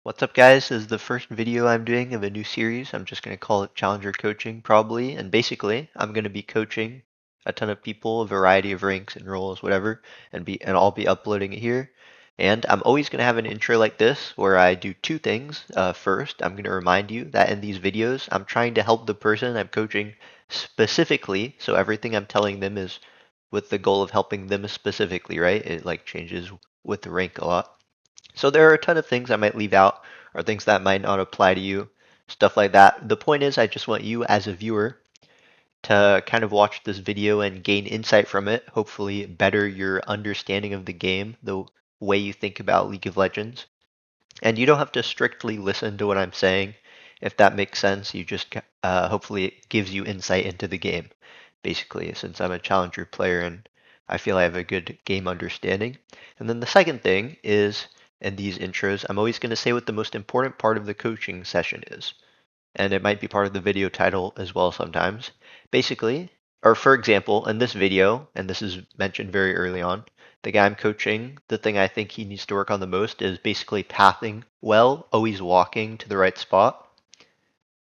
What's up, guys? This is the first video I'm doing of a new series. I'm just going to call it Challenger Coaching, probably. And basically, I'm going to be coaching a ton of people, a variety of ranks and roles, whatever, and I'll be uploading it here. And I'm always going to have an intro like this where I do two things. First, I'm going to remind you that in these videos, I'm trying to help the person I'm coaching specifically. So everything I'm telling them is with the goal of helping them specifically, right? It like changes with the rank a lot. So there are a ton of things I might leave out or things that might not apply to you, stuff like that. The point is, I just want you as a viewer to kind of watch this video and gain insight from it, hopefully better your understanding of the game, the way you think about League of Legends. And you don't have to strictly listen to what I'm saying. If that makes sense, you just hopefully it gives you insight into the game, basically, since I'm a challenger player and I feel I have a good game understanding. And then the second thing is in these intros, I'm always going to say what the most important part of the coaching session is. And it might be part of the video title as well sometimes. Basically, or for example, in this video, and this is mentioned very early on, the guy I'm coaching, the thing I think he needs to work on the most is basically pathing well, always walking to the right spot.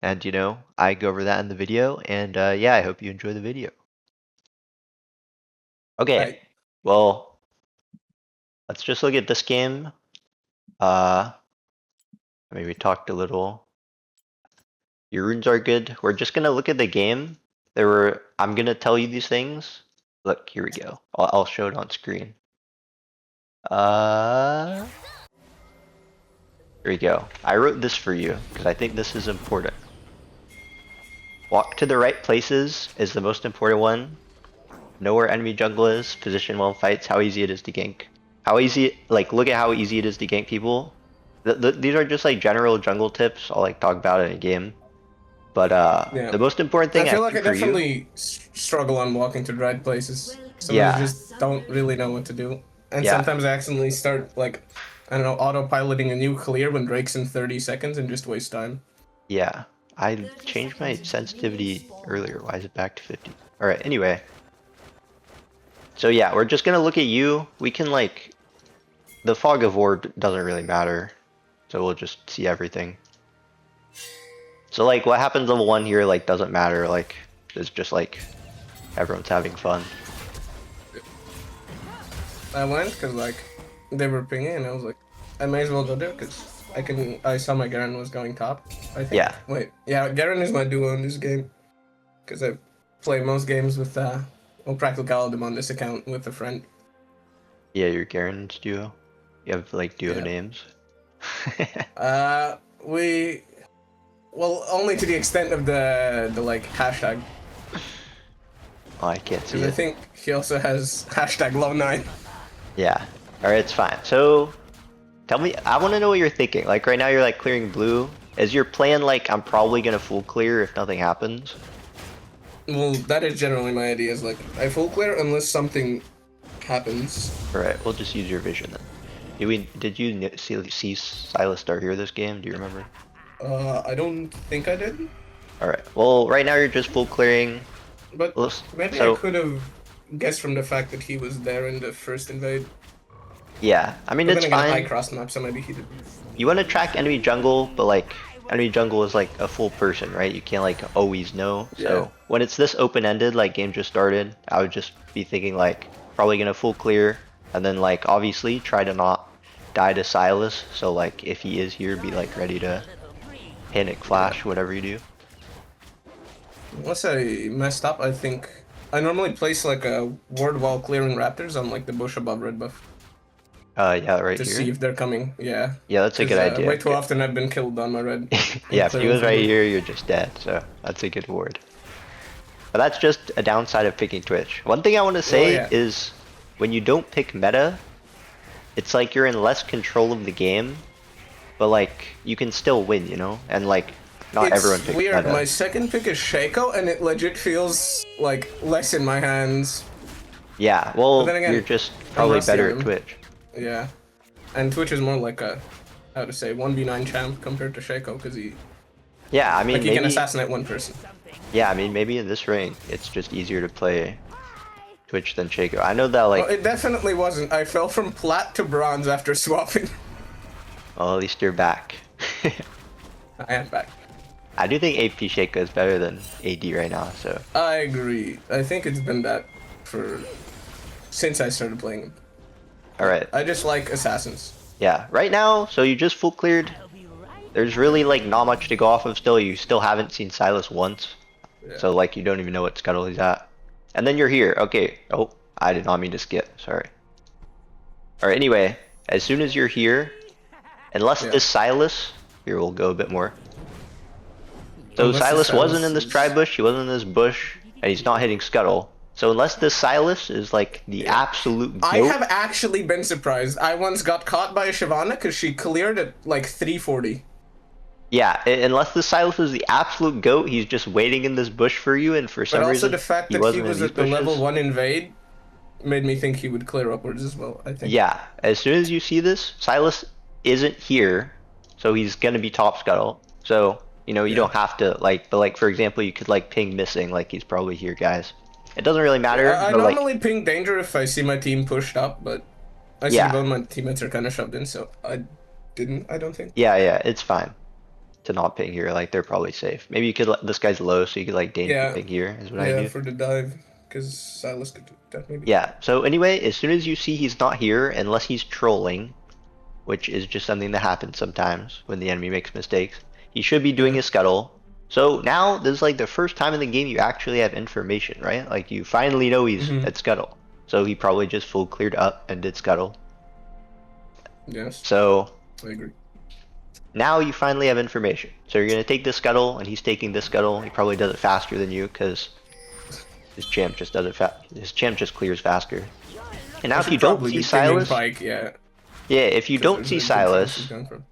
And I go over that in the video, and yeah, I hope you enjoy the video. Okay, Right. well, let's just look at this game. I mean, we talked a little. Your runes are good. We're just gonna look at the game. I'm gonna tell you these things. Look, here we go. I'll show it on screen. Here we go. I wrote this for you because I think this is important. Walk to the right places is the most important one. Know where enemy jungle is, position well in fights, how easy it is to gank. How easy, like, look at how easy it is to gank people. These are just like general jungle tips I'll like talk about in a game. But Yeah. the most important I thing I feel like I think for you, definitely struggle on walking to the right places. Sometimes I yeah, just don't really know what to do. And yeah, sometimes I accidentally start, like, I don't know, autopiloting a new clear when Drake's in 30 seconds and just waste time. yeah. I changed my sensitivity earlier. Why is it back to 50? All right. Anyway, so yeah, we're just gonna look at you. We can like the fog of war doesn't really matter, so we'll just see everything. So like what happens level 1 here like doesn't matter, like it's just like everyone's having fun. I went because, like, they were pinging and I was like, I may as well go there because I saw my Garen was going top, I think. Yeah, Wait, yeah, Garen is my duo in this game because I play most games with, well, Practicality on this account with a friend. yeah, you're Garen's duo. You have like duo Yeah. names. Uh, we Well, only to the extent of the like hashtag, Oh, I can't see because I it. think he also has hashtag low9. Yeah. Alright, it's fine. So tell me, I want to know what you're thinking. Like right now you're like clearing blue. Is your plan like I'm probably gonna full clear if nothing happens? Well, that is generally my idea. Is like I full clear unless something happens. Alright, we'll just use your vision then. Did you see Silas start here this game? Do you remember? I don't think I did, Alright, well right now you're just full clearing. but maybe I So could have guessed from the fact that he was there in the first invade. yeah, I mean But then it's again, I fine. crossed map, so maybe he did. You want to track enemy jungle, but like enemy jungle is like a full person, right? You can't like always know. Yeah. So when it's this open-ended, like game just started, I would just be thinking like probably gonna full clear, and then like obviously try to not die to Silas. So like if he is here, be like ready to panic flash, whatever you do. Unless I messed up, I think I normally place like a ward while clearing raptors on like the bush above red buff. Yeah, right To see here. if they're coming. Yeah. Yeah, that's a good Because idea. way too often I've been killed on my red. Yeah, if he was right Blue. here, you're just dead. So that's a good ward. But that's just a downside of picking Twitch. One thing I want to say yeah. is when you don't pick meta, it's like you're in less control of the game, but like you can still win, you know? And like not everyone It's picks weird. meta. My second pick is Shaco, and it legit feels like less in my hands. Yeah, well, But then again, you're just I'm probably rusty better on at him. Twitch. Yeah. And Twitch is more like a, how to say, 1v9 champ compared to Shaco, because Yeah, I like mean he can maybe. assassinate one person. Yeah, I mean maybe in this rank it's just easier to play Twitch than Shaco. I know that like. Well, it definitely wasn't. I fell from plat to bronze after swapping. Well, at least you're back. I am back. I do think AP Shaco is better than AD right now, so. I agree. I think it's been that for since I started playing him. Alright. I just like assassins. Yeah, right now, so you just full cleared. There's really like not much to go off of still. You still haven't seen Sylas once. Yeah. So like you don't even know what scuttle he's at. And then you're here. Okay. Oh, I did not mean to skip. Sorry. Alright, anyway, as soon as you're here, unless this Sylas, here we'll go a bit more. So Unless Sylas wasn't in this tri-bush, he wasn't in this bush, and he's not hitting scuttle. So unless this Sylas is like the absolute GOAT. I have actually been surprised. I once got caught by a Shyvana because she cleared at like 340. Yeah, unless the Sylas is the absolute GOAT, he's just waiting in this bush for you, and for some reason, But also the fact that he was at the level 1 invade made me think he would clear upwards as well, I think. Yeah, as soon as you see this, Sylas isn't here, so he's gonna be top scuttle. So, you know, you don't have to, like, but like, for example, you could like ping missing, like he's probably here, guys. It doesn't really matter. I but, normally like, ping danger if I see my team pushed up, but I see both my teammates are kind of shoved in, so I don't think. Yeah, it's fine to not ping here. Like, they're probably safe. Maybe you could, this guy's low, so you could like danger ping here, is what I do. Yeah, for the dive, because Sylas could definitely be. Yeah, so anyway, as soon as you see he's not here, unless he's trolling, which is just something that happens sometimes when the enemy makes mistakes, he should be doing his scuttle. So now, this is like the first time in the game you actually have information, right? Like, you finally know he's at scuttle. So he probably just full cleared up and did scuttle. Yes. So, I agree. now you finally have information. So you're going to take this scuttle, and he's taking this scuttle. He probably does it faster than you, because his champ just does it his champ just clears faster. And now if you don't see Sylas... Yeah, if you don't see Sylas...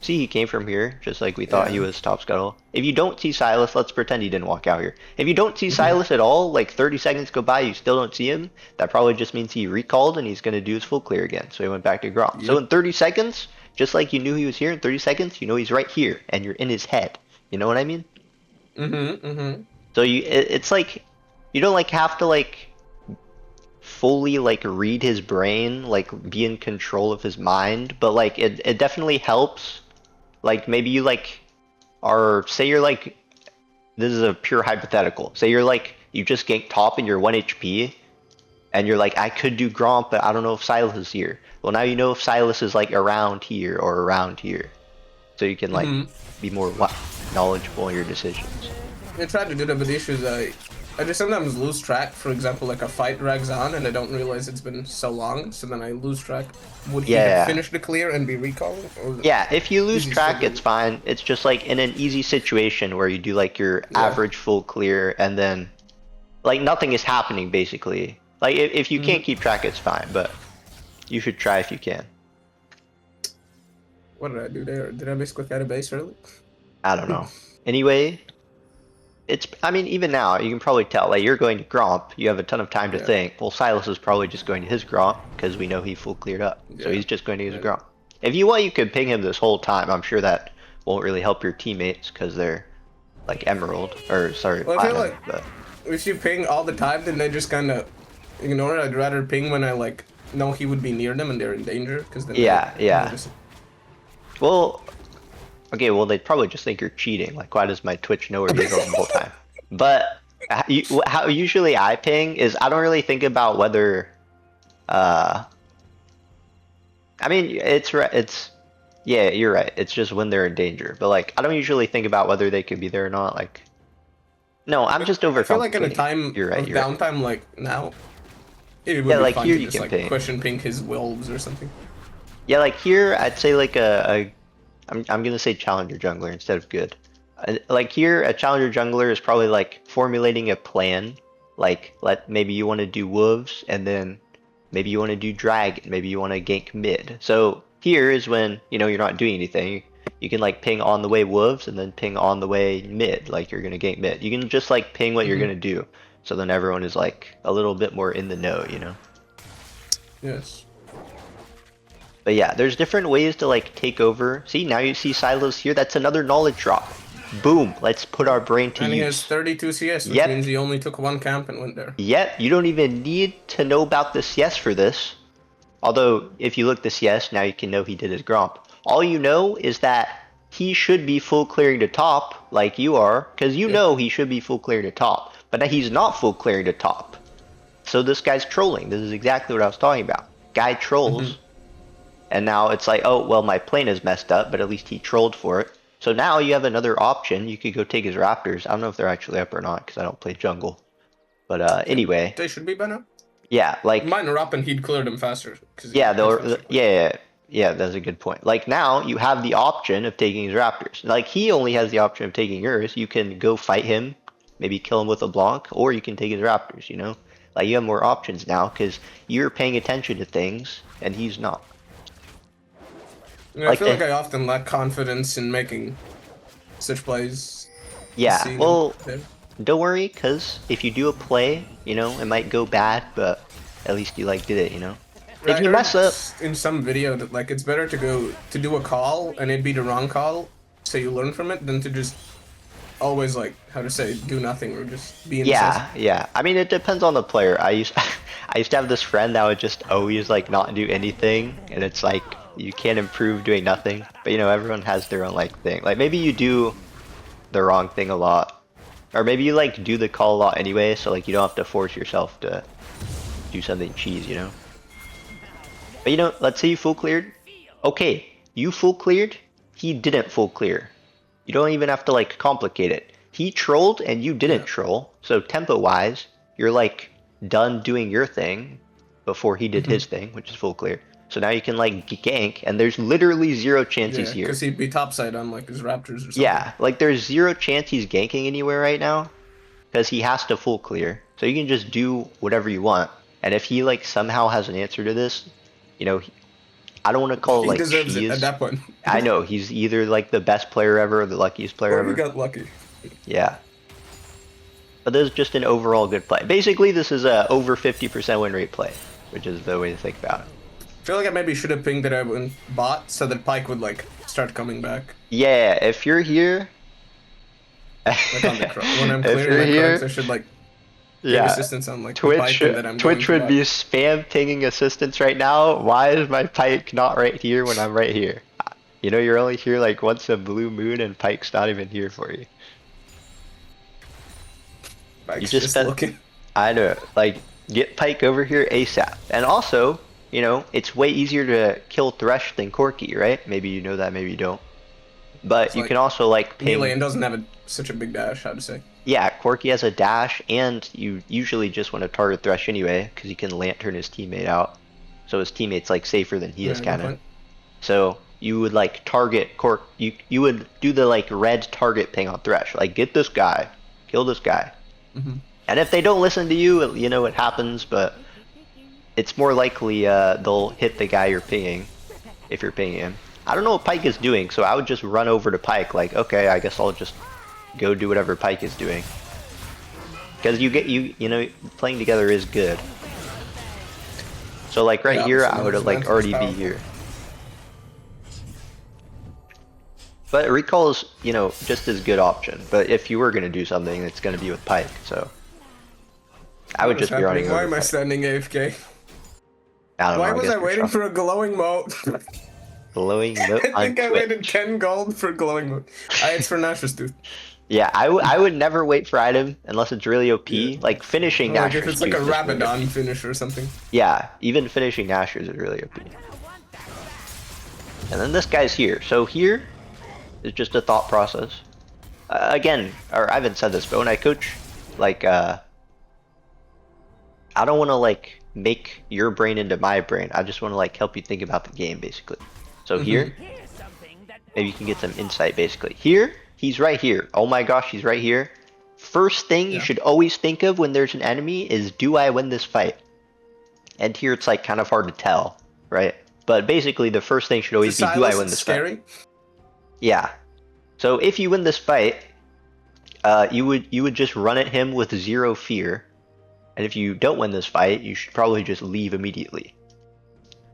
See, he came from here, just like we thought he was top scuttle. If you don't see Sylas, let's pretend he didn't walk out here. If you don't see Sylas at all, like 30 seconds go by, you still don't see him, that probably just means he recalled and he's going to do his full clear again. So he went back to Gromp. So in 30 seconds, just like you knew he was here, in 30 seconds, you know he's right here, and you're in his head. You know what I mean? So it's like, you don't like have to like fully like read his brain, like be in control of his mind, but like it definitely helps. Like, maybe you like are, say you're like, this is a pure hypothetical, say you're like, you just gank top and you're 1 HP, and you're like, I could do Gromp, but I don't know if Sylas is here. Well, now you know if Sylas is like around here or around here, so you can like be more knowledgeable in your decisions. I tried to do that, but the issue is I just sometimes lose track. For example, like a fight drags on and I don't realize it's been so long, so then I lose track. Would he have finished the clear and be recalling? Or yeah, if you lose track, it's fine. It's just like in an easy situation where you do like your average full clear and then like nothing is happening basically. Like if you can't keep track, it's fine, but you should try if you can. What did I do there? Did I miss quick out of base early? I don't know. Anyway, I mean, even now, you can probably tell, like, you're going to Gromp, you have a ton of time to think. Well, Sylas is probably just going to his Gromp, because we know he full cleared up. So he's just going to use a Gromp. If you want, you could ping him this whole time. I'm sure that won't really help your teammates, because they're, like, Emerald, or, sorry, well, Platinum. I feel like if you ping all the time, then they just kind of ignore it. I'd rather ping when I, like, know he would be near them and they're in danger, because then well... Okay, well, they'd probably just think you're cheating. Like, why does my Twitch know where you're going the whole time? But how usually I ping is I don't really think about whether. I mean, yeah, you're right. It's just when they're in danger. But like, I don't usually think about whether they could be there or not. Like, no, I'm just overcomplicating. I feel like in a time of downtime like now, it would be like fun here to you just, can like, ping. question ping his wolves or something. Yeah, like here, I'd say like I'm gonna say challenger jungler instead of good. Like here, a challenger jungler is probably like formulating a plan. Like, maybe you want to do wolves, and then maybe you want to do dragon, maybe you want to gank mid. So here is when, you know, you're not doing anything. You can like ping on the way wolves, and then ping on the way mid, like you're gonna gank mid. You can just like ping what you're gonna do. So then everyone is like a little bit more in the know, you know? Yes. But yeah, there's different ways to like take over. See, now you see Sylas here. That's another knowledge drop. Boom. Let's put our brain to use. And he has 32 CS, which means he only took 1 camp and went there. Yep. You don't even need to know about the CS for this. Although, if you look the CS, now you can know he did his Gromp. All you know is that he should be full clearing to top like you are, because you know he should be full clearing to top, but he's not full clearing to top. So this guy's trolling. This is exactly what I was talking about. Guy trolls, and now it's like, oh, well, my plane is messed up, but at least he trolled for it. So now you have another option. You could go take his Raptors. I don't know if they're actually up or not, because I don't play jungle. But anyway. They should be by now. Yeah, like... Mine are up and he'd clear them faster. Yeah, yeah, that's a good point. Like, now you have the option of taking his Raptors. Like, he only has the option of taking yours. You can go fight him, maybe kill him with a Blanc, or you can take his Raptors, you know? Like, you have more options now, because you're paying attention to things, and he's not. Yeah, I feel like I often lack confidence in making such plays. Yeah, well, don't worry, because if you do a play, you know, it might go bad, but at least you, like, did it, you know? If you mess up... in some video that, like, it's better to do a call, and it be the wrong call, so you learn from it, than to just always, like, how to say, do nothing, or just be inconsistent. Yeah. I mean, it depends on the player. I used to have this friend that would just always, like, not do anything, and it's like, you can't improve doing nothing. But, you know, everyone has their own, like, thing. Like, maybe you do the wrong thing a lot. Or maybe you, like, do the call a lot anyway, so, like, you don't have to force yourself to do something cheese, you know? But, you know, let's say you full cleared. Okay, you full cleared, he didn't full clear. You don't even have to, like, complicate it. He trolled and you didn't troll. So tempo-wise, you're, like, done doing your thing before he did his thing, which is full clear. So now you can, like, gank, and there's literally zero chance he's here. Because he'd be topside on, like, his Raptors or something. Yeah, like, there's zero chance he's ganking anywhere right now, because he has to full clear. So you can just do whatever you want. And if he, like, somehow has an answer to this, you know, I don't want to call it, like, he deserves it at that point. I know, he's either, like, the best player ever or the luckiest player ever. He got lucky. Yeah. But this is just an overall good play. Basically, this is a over 50% win rate play, which is the way to think about it. I feel like I maybe should have pinged that I went bot so that Pyke would, like, start coming back. Yeah, if you're here... like on the when I'm clearing my cards, I should, like, give assistance on, like, Twitch, that I'm Twitch would be spam pinging assistance right now. Why is my Pyke not right here when I'm right here? You know, you're only here, like, once a blue moon and Pyke's not even here for you. Pyke's you just looking. I know, like, get Pyke over here ASAP. And also... You know, it's way easier to kill Thresh than Corki, right? Maybe you know that, maybe you don't. But you can also, like, ping... Melee and doesn't have such a big dash, how to say. Yeah, Corki has a dash, and you usually just want to target Thresh anyway, because you can lantern his teammate out. So his teammate's, like, safer than he is, kind of. So you would, like, target you would do the, like, red target ping on Thresh. Like, get this guy. Kill this guy. And if they don't listen to you, you know, it happens, but... It's more likely they'll hit the guy you're pinging, if you're pinging him. I don't know what Pyke is doing, so I would just run over to Pyke, like, okay, I guess I'll just go do whatever Pyke is doing. Because you know, playing together is good. So, like, right here, I would, like, already be here. But recall is, you know, just as good option. But if you were going to do something, it's going to be with Pyke, so... I would just be running over. Why am I standing AFK? Why was I waiting for a glowing moat? Glowing moat? I think I waited 10 gold for glowing moat. It's for Nashor's Tooth. Yeah, I would never wait for item unless it's really OP. Yeah. Like finishing Nashor's Tooth. Like if it's like a Rabadon finish or something. Yeah, even finishing Nashor's is really OP. And then this guy's here. So here is just a thought process. Again, or I haven't said this, but when I coach, like, I don't want to, like, make your brain into my brain. I just want to, like, help you think about the game, basically. So here, maybe you can get some insight, basically. Here, he's right here. Oh my gosh, he's right here. First thing you should always think of when there's an enemy is, do I win this fight? And here it's, like, kind of hard to tell, right? But basically, the first thing should always be, do I win this fight? Yeah. So if you win this fight, you would just run at him with zero fear. And if you don't win this fight, you should probably just leave immediately.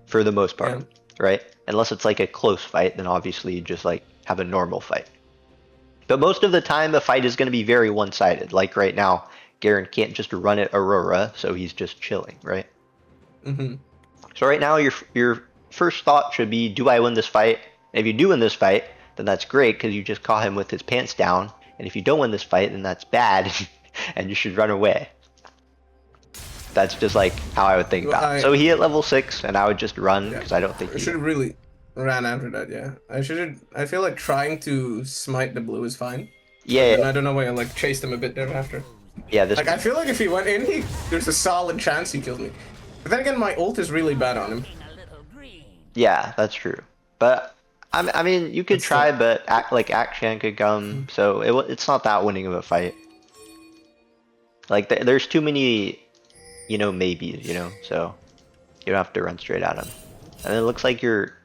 For the most part, right? Unless it's like a close fight, then obviously you just like have a normal fight. But most of the time, the fight is going to be very one-sided. Like right now, Garen can't just run at Aurora, so he's just chilling, right? So right now, your first thought should be, do I win this fight? If you do win this fight, then that's great because you just caught him with his pants down. And if you don't win this fight, then that's bad, and you should run away. That's just like how I would think about it. So he hit level 6, and I would just run because I don't think I should have really ran after that. Yeah, I feel like trying to smite the blue is fine. Yeah. I don't know why I like chased him a bit thereafter. Yeah, this. Like I feel like if he went in, there's a solid chance he kills me. But then again, my ult is really bad on him. Yeah, that's true. But I mean, you could try, but Akshan could come, so it's not that winning of a fight. Like there's too many, maybes, so you don't have to run straight at him. And it looks like you're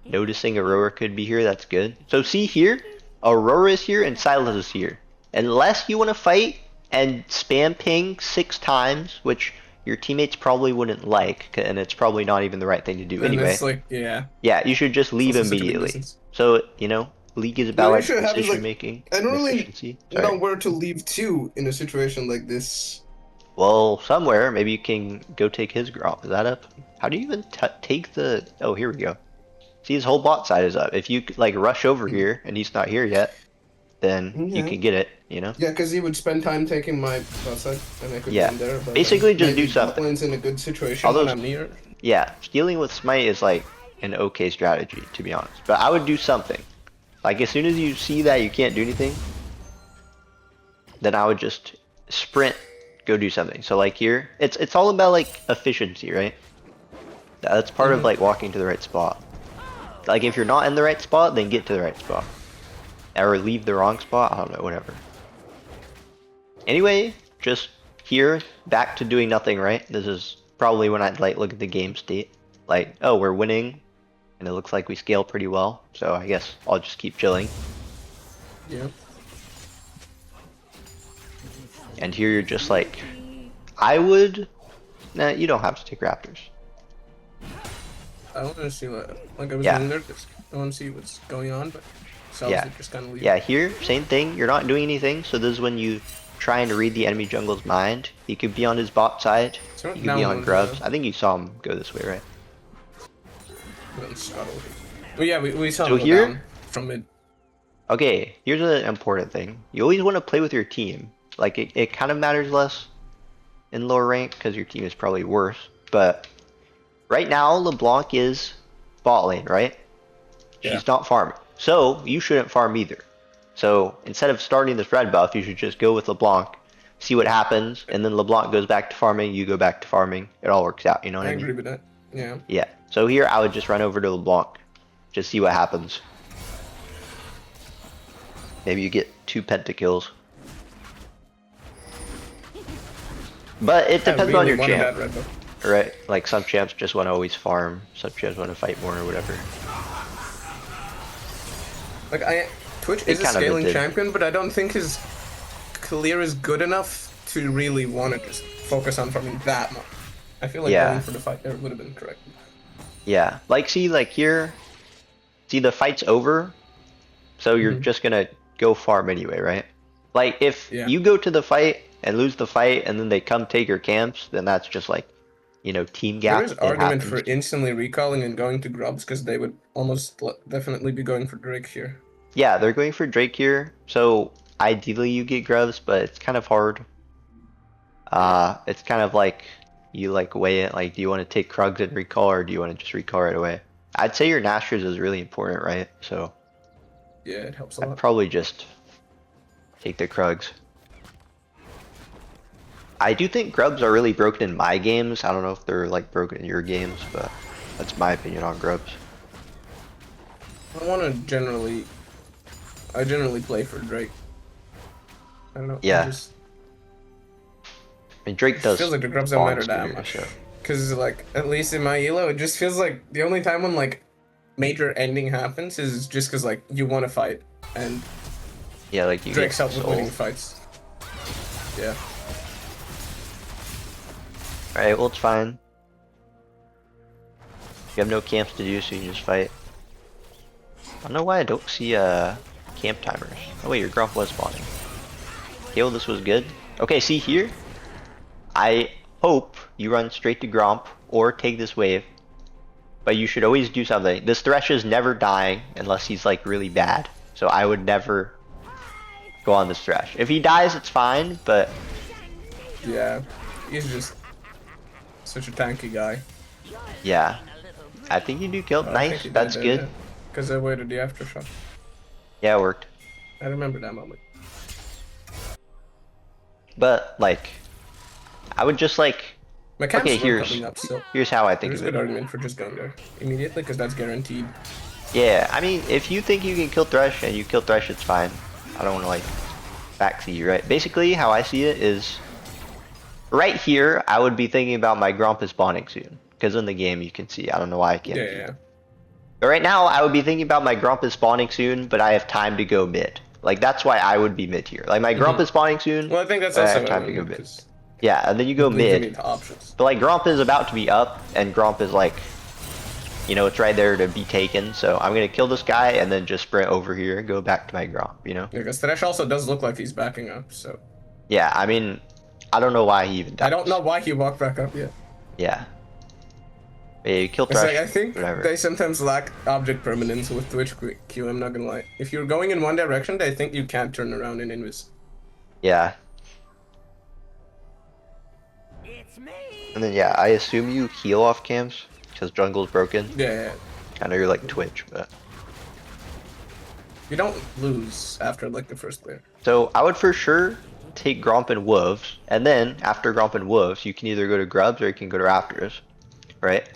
noticing Aurora could be here. That's good. So see here, Aurora is here and Sylas is here. Unless you want to fight and spam ping 6 times, which your teammates probably wouldn't like, and it's probably not even the right thing to do anyway. It's like, yeah. Yeah, you should just leave immediately. So, League is about decision making. I don't really know where to leave to in a situation like this. Well, somewhere. Maybe you can go take his Gromp. Is that up? How do you even take the... Oh, here we go. See, his whole bot side is up. If you, rush over here, and he's not here yet, then you can get it, Yeah, because he would spend time taking my bot side, and I could be in there. But basically, just do something. Botlane's in a good situation when I'm near. Yeah, stealing with Smite is, an okay strategy, to be honest. But I would do something. Like, as soon as you see that you can't do anything, then I would just sprint, go do something. So, here, it's all about, efficiency, right? That's part of, walking to the right spot. Like, if you're not in the right spot, then get to the right spot. Or leave the wrong spot, I don't know, whatever. Anyway, just here, back to doing nothing, right? This is probably when I'd, look at the game state. Oh, we're winning. And it looks like we scale pretty well, so I guess I'll just keep chilling. Yeah. And here you're just I would... Nah, you don't have to take Raptors. I want to see what... I was in there, I want to see what's going on, but... Just kind of leave. Yeah, here, same thing. You're not doing anything, so this is when you trying to read the enemy jungle's mind. He could be on his bot side. He could be on Grubs. I think you saw him go this way, right? Well, yeah, we saw him go down from mid. Okay, here's an important thing. You always want to play with your team. It kind of matters less in lower rank because your team is probably worse. But right now, LeBlanc is bot lane, right? Yeah. She's not farming. So, you shouldn't farm either. So, instead of starting this red buff, you should just go with LeBlanc, see what happens, and then LeBlanc goes back to farming, you go back to farming. It all works out, you know what I mean? I agree with that. Yeah. Yeah. So here I would just run over to LeBlanc. Just see what happens. Maybe you get 2 pentakills. But it depends on your champ. Right? Some champs just want to always farm. Some champs want to fight more or whatever. Twitch is a scaling champion, but I don't think his clear is good enough to really want to just focus on farming that much. I feel like going for the fight there would have been correct. Yeah, see, here, see the fight's over, so you're just gonna go farm anyway, right? If you go to the fight and lose the fight, and then they come take your camps, then that's just team gap. There is argument for instantly recalling and going to Grubs, because they would almost definitely be going for Drake here. Yeah, they're going for Drake here, so ideally you get Grubs, but it's kind of hard. It's kind of you weigh it, do you want to take Krugs and recall, or do you want to just recall right away? I'd say your Nashers is really important, right? So yeah, it helps a lot. I'd probably just take the Krugs. I do think Grubs are really broken in my games. I don't know if they're broken in your games, but that's my opinion on Grubs. I generally play for Drake. I don't know. Yeah. Drake does. It feels like the Grubs don't matter that much. Because, at least in my elo, it just feels like the only time when, major ending happens is just because, you want to fight. And yeah, you Drake's help with winning fights. Yeah. Alright, well, it's fine. You have no camps to do, so you can just fight. I don't know why I don't see, camp timers. Oh wait, your Gromp was spawning. Okay, well, this was good. Okay, see here? I hope you run straight to Gromp or take this wave. but you should always do something. This Thresh is never dying unless he's like really bad. So I would never go on this Thresh. If he dies, it's fine, but yeah, he's just such a tanky guy. yeah, I think you do kill. Nice, that's good. Because I waited the aftershock. Yeah, it worked. I remember that moment. But like, I would just like. My camp's okay, here's how I think There's of a it. good argument for just going there immediately, because that's guaranteed. Yeah, I mean, if you think you can kill Thresh and you kill Thresh, it's fine. I don't want to like backseat you, right? Basically, how I see it is, right here, I would be thinking about my Gromp is spawning soon, because in the game you can see. I don't know why I can't. Yeah. But right now, I would be thinking about my Gromp is spawning soon, but I have time to go mid. Like that's why I would be mid here. Like my Gromp is spawning soon. Well, I think that's but also I have time to go mid. Yeah, and then you go mid. But like Gromp is about to be up, and Gromp is like, you know, it's right there to be taken. So I'm gonna kill this guy and then just sprint over here and go back to my Gromp. You know? Yeah, because Thresh also does look like he's backing up. So. Yeah, I mean, I don't know why he even dies. I don't know why he walked back up yet. Yeah. Yeah, you kill Thresh. Like, I think whatever. they sometimes lack object permanence with Twitch Q. I'm not gonna lie. If you're going in one direction, I think you can't turn around in Invis. Yeah. It's me. And then yeah, I assume you heal off camps because jungle's broken. Yeah. I know you're like Twitch, but you don't lose after like the first clear. So I would for sure take Gromp and Wolves, and then after Gromp and Wolves, you can either go to Grubs or you can go to Raptors, right?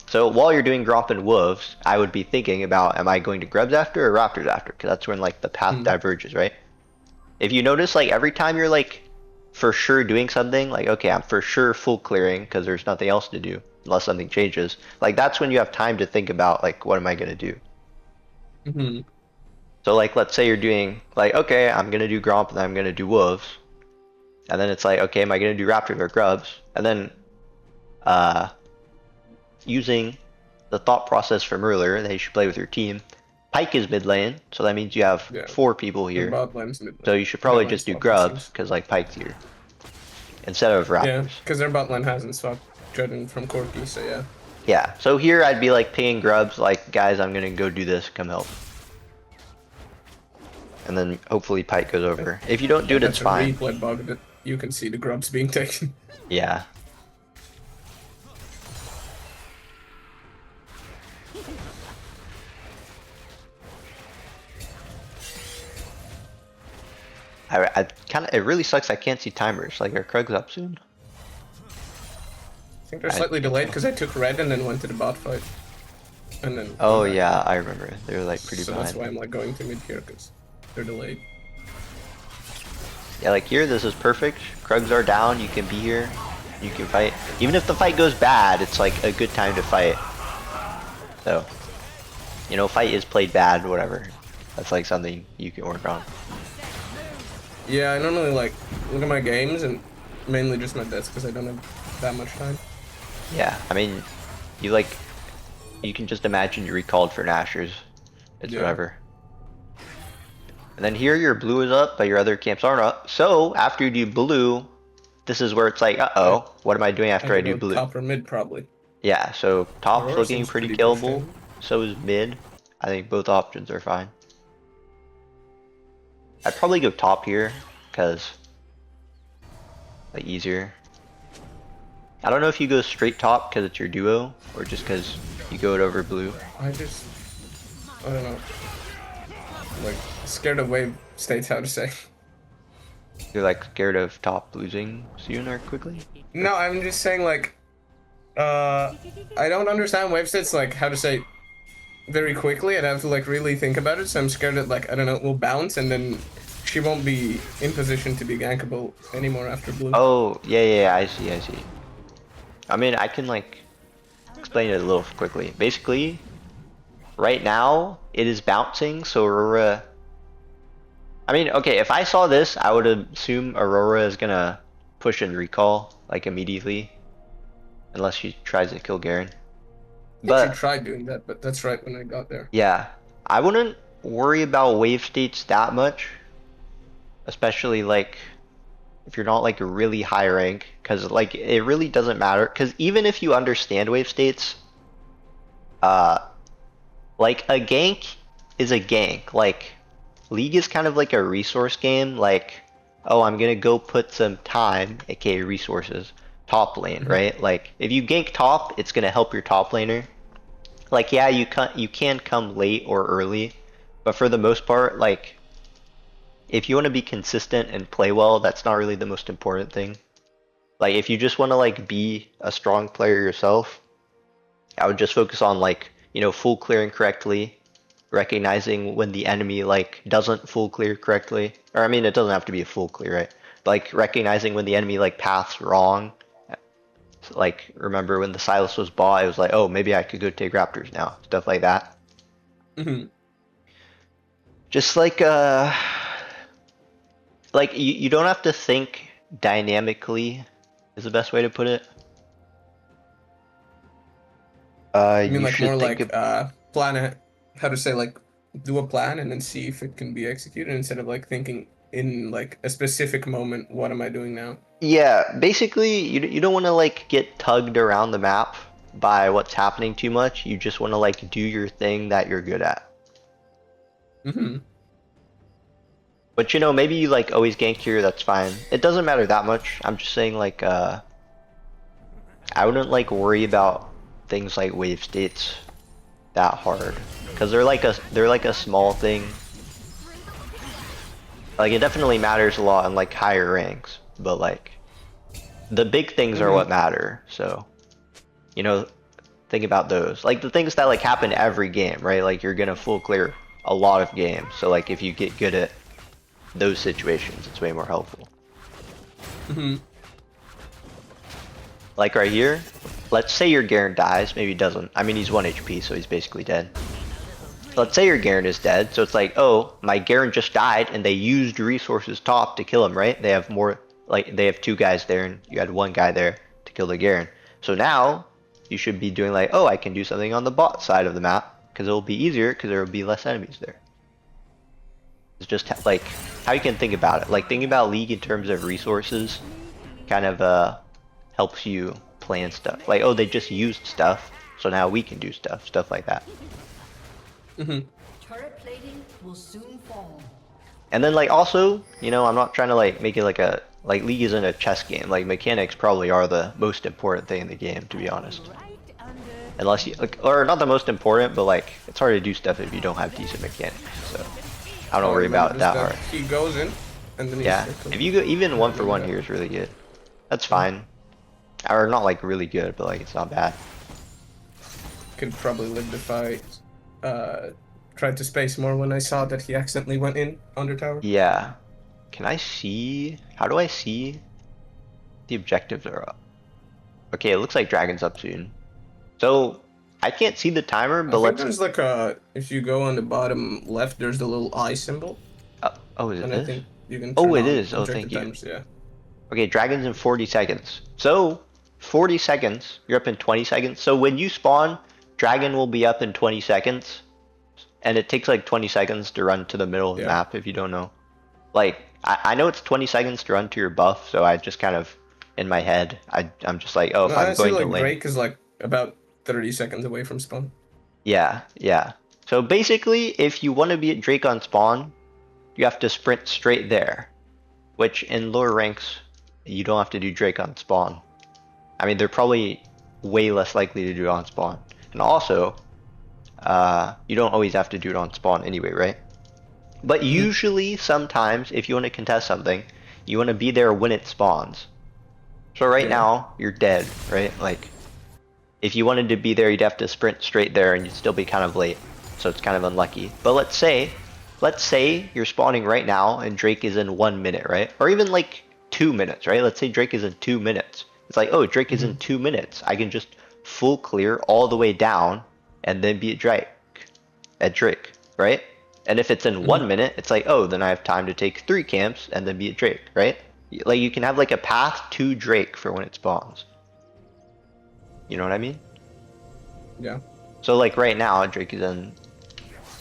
So while you're doing Gromp and Wolves, I would be thinking about, am I going to Grubs after or Raptors after? Because that's when like the path diverges, right? If you notice, like every time you're like for sure doing something, like okay, I'm for sure full clearing because there's nothing else to do unless something changes. Like that's when you have time to think about like what am I gonna do. So like let's say you're doing like okay, I'm gonna do Gromp and then I'm gonna do Wolves, and then it's like okay, am I gonna do Raptors or Grubs? And then using the thought process from earlier that you should play with your team, Pyke is mid lane, so that means you have 4 people here. So you should probably just do Grubs because like Pyke's here instead of Raptors. Yeah, because their bot lane hasn't swapped judging from Corki, so yeah. Yeah, so here I'd be like pinging Grubs, like guys, I'm gonna go do this, come help. And then hopefully Pyke goes over. If you don't do it, it's fine. Replay bug that you can see the Grubs being taken. Yeah. I kind of, it really sucks I can't see timers. Like, are Krug's up soon? I think they're slightly delayed because I took red and then went to the bot fight. And then. Oh yeah, I remember. They were like pretty behind. That's why I'm like going to mid here because they're delayed. Yeah, like here, this is perfect. Krugs are down, you can be here, you can fight. Even if the fight goes bad, it's like a good time to fight. So, you know, fight is played bad, whatever. That's like something you can work on. Yeah, I normally like look at my games and mainly just my deaths because I don't have that much time. Yeah, I mean, you can just imagine you recalled for Nashers. It's whatever. And then here your blue is up, but your other camps aren't up. So after you do blue, this is where it's like, uh-oh, what am I doing after I do blue? Top or mid probably. Yeah, so top's looking pretty killable. So is mid. I think both options are fine. I'd probably go top here, because like easier. I don't know if you go straight top because it's your duo, or just because you go it over blue. I don't know. Like, scared of wave states, how to say. You're like scared of top losing soon or quickly? No, I'm just saying like, I don't understand wave states, like, how to say, very quickly. I'd have to like really think about it, so I'm scared that like, I don't know, it will bounce and then she won't be in position to be gankable anymore after blue. Oh, yeah, I see. I mean, I can like explain it a little quickly. Basically, right now it is bouncing, so Aurora. I mean, okay, if I saw this, I would assume Aurora is gonna push and recall like immediately, unless she tries to kill Garen. But she tried doing that, but that's right when I got there. Yeah, I wouldn't worry about wave states that much, especially like if you're not like a really high rank, because like it really doesn't matter. Because even if you understand wave states, Uh, like a gank is a gank. Like League is kind of like a resource game. Like, oh, I'm gonna go put some time, aka resources, top lane, Mhm. right? Like if you gank top, it's gonna help your top laner. Like yeah, you can come late or early, but for the most part, like if you want to be consistent and play well, that's not really the most important thing. Like if you just want to like be a strong player yourself, I would just focus on like, full clearing correctly, recognizing when the enemy like doesn't full clear correctly. Or I mean it doesn't have to be a full clear, right? But, like recognizing when the enemy like paths wrong. Like remember when the Silas was bought, it was like, oh maybe I could go take Raptors now. Stuff like that. Mhm. Just like you don't have to think dynamically is the best way to put it. I mean, You like more should think like of, plan it. How to say like do a plan and then see if it can be executed instead of like thinking in like a specific moment. What am I doing now? yeah, basically you don't want to like get tugged around the map by what's happening too much. You just want to like do your thing that you're good at. Hmm. But maybe you like always gank here, that's fine. It doesn't matter that much. I'm just saying like I wouldn't like worry about things like wave states that hard. Cause they're like a small thing. Like it definitely matters a lot in like higher ranks, but like the big things are Hmm. what matter. So, you know, think about those. Like the things that like happen every game, right? Like you're gonna full clear a lot of games. So like if you get good at those situations, it's way more helpful. Hmm. Like right here, let's say your Garen dies, maybe he doesn't. I mean he's 1 HP, so he's basically dead. Let's say your Garen is dead, so it's like, oh, my Garen just died and they used resources top to kill him, right? They have more, like, they have 2 guys there and you had 1 guy there to kill the Garen. So now, you should be doing like, oh, I can do something on the bot side of the map, because it'll be easier, because there will be less enemies there. It's just like, how you can think about it. Like, thinking about League in terms of resources kind of helps you plan stuff. Like, oh, they just used stuff, so now we can do stuff like that. Hmm. Turret plating will soon fall. And then like also, I'm not trying to like make it like League isn't a chess game. Like mechanics probably are the most important thing in the game, to be honest. Right under. Unless you like, or not the most important, but like it's hard to do stuff if you don't have decent mechanics. So I don't worry about it that hard. He goes in, and then Yeah, he's if you go even 1-for-1 here is really good. That's fine. Or not like really good, but like it's not bad. could probably live the fight. Tried to space more when I saw that he accidentally went in under tower. Yeah. Can I see? How do I see? The objectives are up. Okay, it looks like Dragon's up soon. So I can't see the timer, I but think let's. there's like a if you go on the bottom left, there's the little eye symbol, Oh, is it and I this? think you can. Oh, turn it on is. Oh, objective thank you. timers, yeah. Okay, Dragon's in 40 seconds. So 40 seconds. You're up in 20 seconds. So when you spawn, Dragon will be up in 20 seconds, and it takes like 20 seconds to run to the middle of the Yeah. map if you don't know. Like I know it's 20 seconds to run to your buff, so I just kind of in my head I'm just like, oh, if No, I I'm see going to like lane. Drake is like about 30 seconds away from spawn. Yeah, yeah. So basically, if you want to be at Drake on spawn, you have to sprint straight there. Which in lower ranks, you don't have to do Drake on spawn. I mean, they're probably way less likely to do it on spawn. And also, you don't always have to do it on spawn anyway, right? But usually, sometimes, if you want to contest something, you want to be there when it spawns. So right Yeah. now, you're dead, right? Like, if you wanted to be there, you'd have to sprint straight there and you'd still be kind of late. So it's kind of unlucky. But let's say you're spawning right now and Drake is in 1 minute, right? Or even like 2 minutes, right? Let's say Drake is in 2 minutes. It's like, oh, Drake is in 2 minutes. I can just full clear all the way down and then be at Drake, right? And if it's in 1 minute, it's like, oh, then I have time to take 3 camps and then be at Drake, right? Like you can have like a path to Drake for when it spawns. You know what I mean? Yeah. So like right now, Drake is in.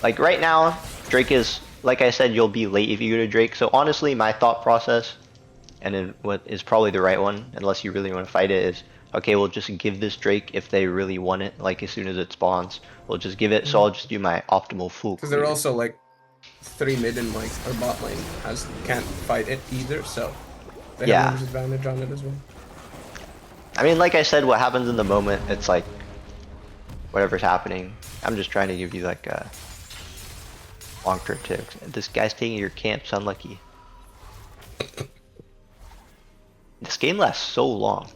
Like right now, Drake is, like I said, you'll be late if you go to Drake. So honestly, my thought process, and then what is probably the right one, unless you really want to fight it, is okay, we'll just give this Drake if they really want it, like as soon as it spawns. We'll just give it, so I'll just do my optimal full Because they're clear. also like 3 mid and like our bot lane can't fight it either, so they Yeah. have a disadvantage on it as well. I mean, like I said, what happens in the moment, it's like, whatever's happening. I'm just trying to give you like a long-term tips. This guy's taking your camps, unlucky. This game lasts so long.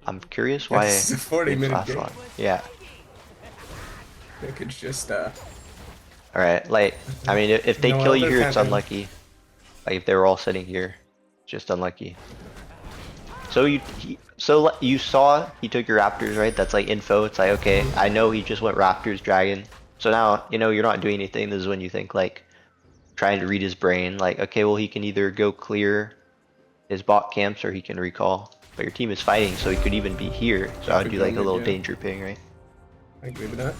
I'm curious why It's a 40-minute lasts game. long. Yeah. They could just Alright, like, I mean, if they No kill you other here, it's pattern. unlucky. Like, if they were all sitting here, it's just unlucky. So you saw he took your Raptors, right? That's like info. It's like, okay, I know he just went Raptors, Dragon. So now, you know, you're not doing anything. This is when you think, like, trying to read his brain. Like, okay, well, he can either go clear his bot camps or he can recall. But your team is fighting, so he could even be here. So I would Could do go like a mid, little yeah. danger ping, right? I agree with that.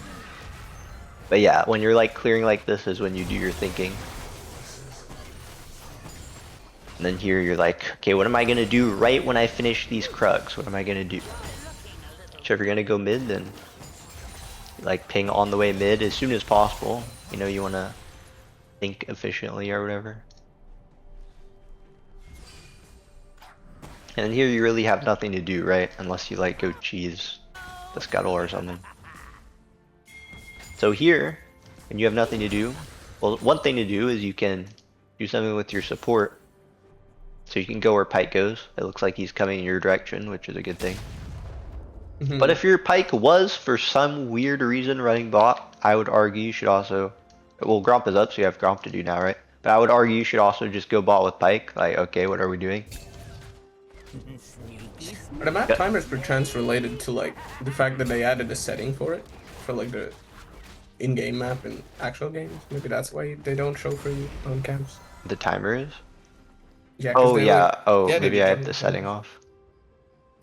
But yeah, when you're like clearing like this is when you do your thinking. And then here you're like, okay, what am I gonna do right when I finish these Krugs? What am I gonna do? So if you're gonna go mid, then like ping on the way mid as soon as possible. You know, you wanna think efficiently or whatever. And here you really have nothing to do, right? Unless you like go cheese the scuttle or something. So here, when you have nothing to do, well, one thing to do is you can do something with your support. So you can go where Pike goes. It looks like he's coming in your direction, which is a good thing. Mhm. But if your Pike was, for some weird reason, running bot, I would argue you should also... Well, Gromp is up, so you have Gromp to do now, right? But I would argue you should also just go bot with Pike. Like, okay, what are we doing? Are the map timers perchance related to like the fact that they added a setting for it? For like the in-game map in actual games? Maybe that's why they don't show for you on camps. The timer is? Yeah, 'cause Oh, they, yeah. like, Oh, added maybe it I have on the the setting camera. off.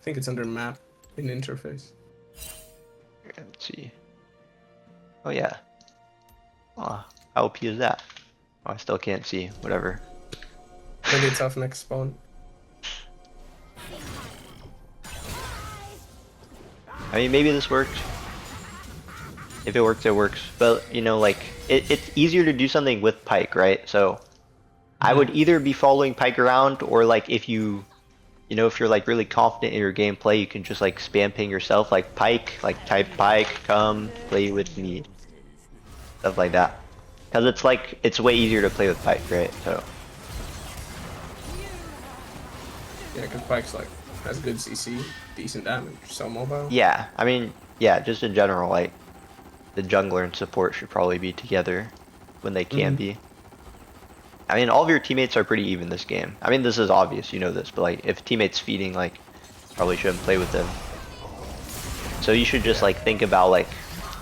I think it's under map in interface. Here, let's see. Oh, yeah. Oh, how OP is that? Oh, I still can't see. Whatever. Maybe it's off next spawn. I mean, maybe this works. If it works, it works. But, you know, like, it's easier to do something with Pike, right? So, I would either be following Pike around, or, like, if you know, if you're, like, really confident in your gameplay, you can just, like, spam ping yourself, like, Pike, like, type Pike, come, play with me. Stuff like that. Because it's, like, it's way easier to play with Pike, right? So, Yeah, because Pike's like has good CC, decent damage, so mobile. yeah. I mean, yeah, just in general, like, the jungler and support should probably be together when they can be. I mean, all of your teammates are pretty even this game. I mean, this is obvious, you know this, but like, if teammates feeding, like, probably shouldn't play with them. So you should just like think about like,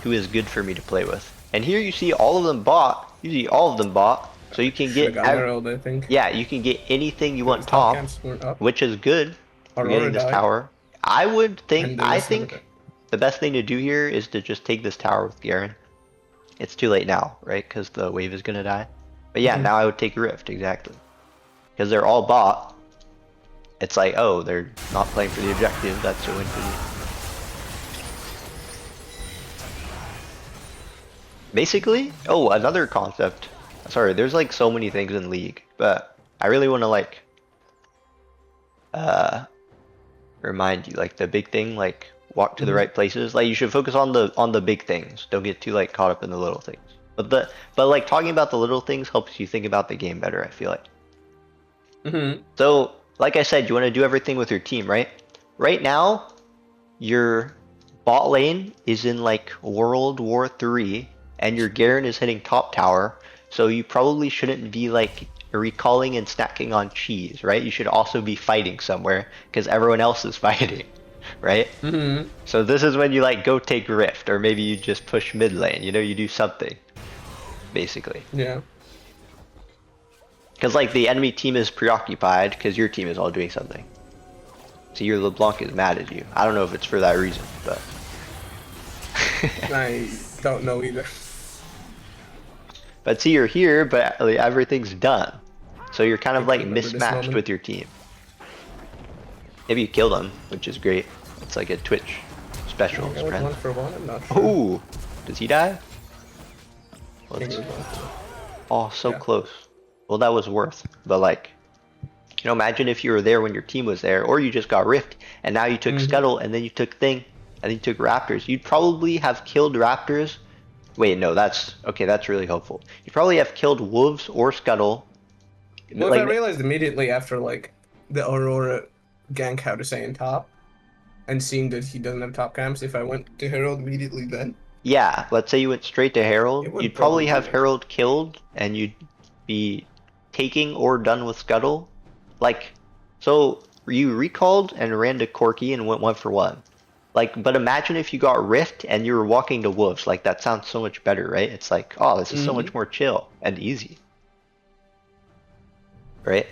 who is good for me to play with. And here you see all of them bot. You see all of them bot, so you can Should've get gone Herald, I think. yeah, you can get anything you want His top top, camps weren't up. which is good for Aurora getting this died. tower. I would And think, they I listened think with it. the best thing to do here is to just take this tower with Garen. It's too late now, right? Because the wave is gonna die. But yeah, now I would take Rift, exactly. Because they're all bot. It's like, oh, they're not playing for the objective, that's a win for you. Basically, oh, another concept. Sorry, there's like so many things in League, but I really want to like, remind you, like the big thing, like walk to the right places. Like you should focus on the big things. Don't get too like caught up in the little things. But like talking about the little things helps you think about the game better, I feel like. So, like I said, you want to do everything with your team, right? Right now, your bot lane is in like World War III, and your Garen is hitting top tower, so you probably shouldn't be like recalling and snacking on cheese, right? You should also be fighting somewhere, because everyone else is fighting, right? So this is when you like go take Rift, or maybe you just push mid lane, you know, you do something, basically. Yeah. Because like the enemy team is preoccupied because your team is all doing something. So your LeBlanc is mad at you. I don't know if it's for that reason, but I don't know either. but see, you're here, but like, everything's done. So you're kind of I like remember this mismatched moment. with your team. Maybe you killed them, which is great. It's like a Twitch special I went spread. 1-for-1, I'm not sure. Ooh, does he die? I think Let's, it was 1-for-1. oh, so Yeah. close. Well, that was worth. But like, you know, imagine if you were there when your team was there, or you just got rift, and now you took Scuttle, and then you took Thing, and then you took Raptors. You'd probably have killed Raptors. Wait, no, that's okay. That's really hopeful. You'd probably have killed Wolves or Scuttle. Well, Like, if I realized immediately after like the Aurora gank, how to say in top, and seeing that he doesn't have top camps, if I went to Herald immediately then, yeah, let's say you went straight to Herald, it would you'd probably have be- Herald killed, and you'd be taking or done with Scuttle. Like, so you recalled and ran to Corki and went 1-for-1. Like, but imagine if you got Rift and you were walking to Wolves. Like, that sounds so much better, right? It's like, oh, this is so much more chill and easy. Right?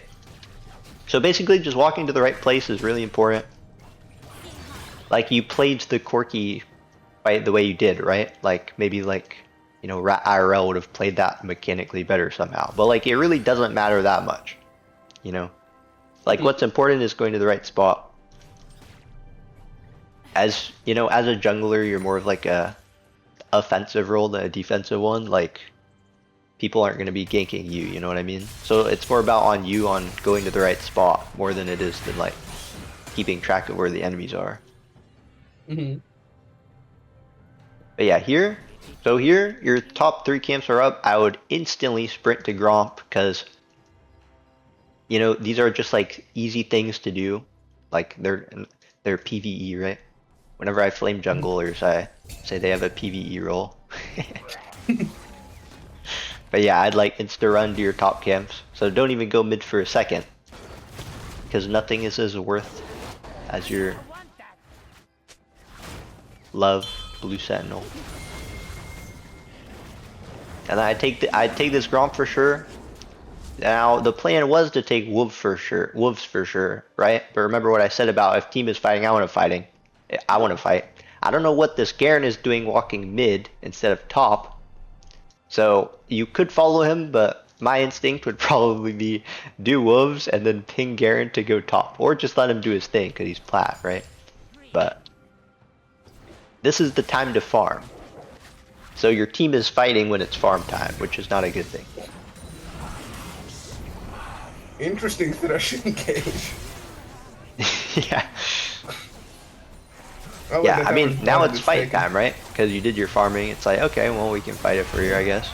So basically, just walking to the right place is really important. Like, you played the Corki fight the way you did, right? Like, maybe like, you know, IRL would have played that mechanically better somehow. But like, it really doesn't matter that much, you know? Like, what's important is going to the right spot. As, you know, as a jungler, you're more of like a offensive role than a defensive one. Like, people aren't going to be ganking you, you know what I mean? So it's more about on you on going to the right spot more than it is than like keeping track of where the enemies are. But yeah, here, so here, your top 3 camps are up. I would instantly sprint to Gromp because, you know, these are just like easy things to do. Like they're PvE, right? Whenever I flame junglers, I say they have a PvE role. But yeah, I'd like insta run to your top camps. So don't even go mid for a second, because nothing is as worth as your love Blue Sentinel. And I'd take this Gromp for sure. Now the plan was to take Wolves for sure, right? But remember what I said about if team is fighting, I want to fight. I don't know what this Garen is doing walking mid instead of top. So you could follow him, but my instinct would probably be do Wolves and then ping Garen to go top, or just let him do his thing because he's plat, right? But this is the time to farm. So your team is fighting when it's farm time, which is not a good thing. Interesting threshing cage. Yeah. Oh, Yeah, wait, I mean, that now was it's fight mistaken. time, right? Because you did your farming. It's like, okay, well, we can fight it for you, I guess.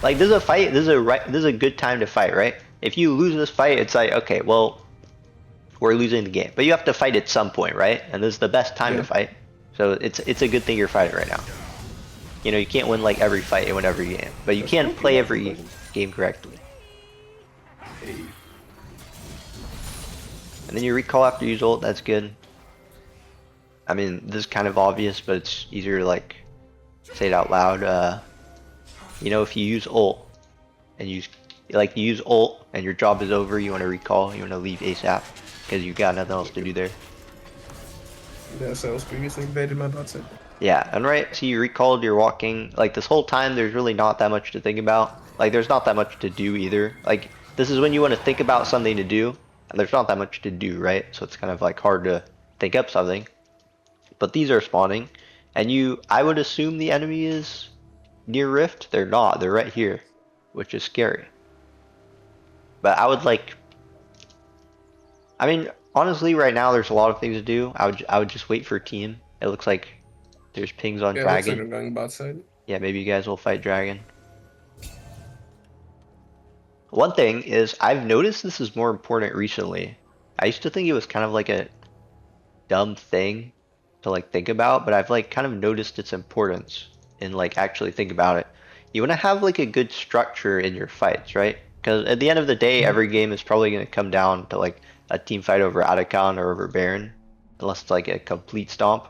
Like, this is a fight. This is a good time to fight, right? If you lose this fight, it's like, okay, well, we're losing the game. But you have to fight at some point, right? And this is the best time to fight. So it's a good thing you're fighting right now. You know, you can't win like every fight and win every game, but you can play every game correctly. And then you recall after you use ult. That's good. I mean, this is kind of obvious, but it's easier to like say it out loud. You know, if you use ult and you use ult and your job is over, you want to recall, you want to leave ASAP because you got nothing else to do there. Yeah, so I was previously invaded my bot side. Yeah, and right, so you recalled, you're walking, like this whole time there's really not that much to think about. Like there's not that much to do either. Like this is when you want to think about something to do, and there's not that much to do, right? So it's kind of like hard to think up something. But these are spawning, and I would assume the enemy is near Rift. They're not, they're right here, which is scary. But I would like, I mean, honestly right now there's a lot of things to do. I would just wait for team. It looks like there's pings on Yeah, looks like Dragon. I'm going bot side. Yeah, maybe you guys will fight Dragon. One thing is, I've noticed this is more important recently. I used to think it was kind of like a dumb thing to like think about, but I've like kind of noticed its importance and like actually think about it. You want to have like a good structure in your fights, right? Because at the end of the day, every game is probably going to come down to like a team fight over Atacon or over Baron, unless it's like a complete stomp,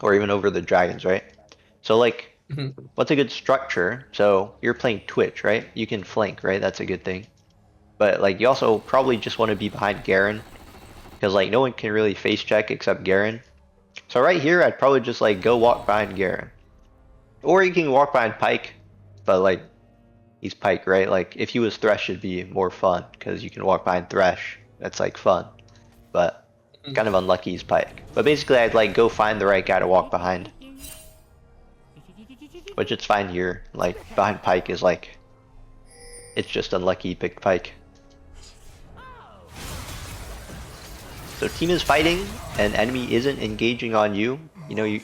or even over the dragons, right? So like, what's a good structure? So you're playing Twitch, right? You can flank, right? That's a good thing. But like, you also probably just want to be behind Garen, because like no one can really face check except Garen. So right here, I'd probably just like go walk behind Garen, or you can walk behind Pyke, but like he's Pyke, right? Like if he was Thresh, it'd be more fun because you can walk behind Thresh. That's like fun, but Kind of unlucky he's Pyke. But basically I'd like go find the right guy to walk behind. Which it's fine here. Like behind Pyke is like, it's just unlucky he picked Pyke. So team is fighting and enemy isn't engaging on you. You know,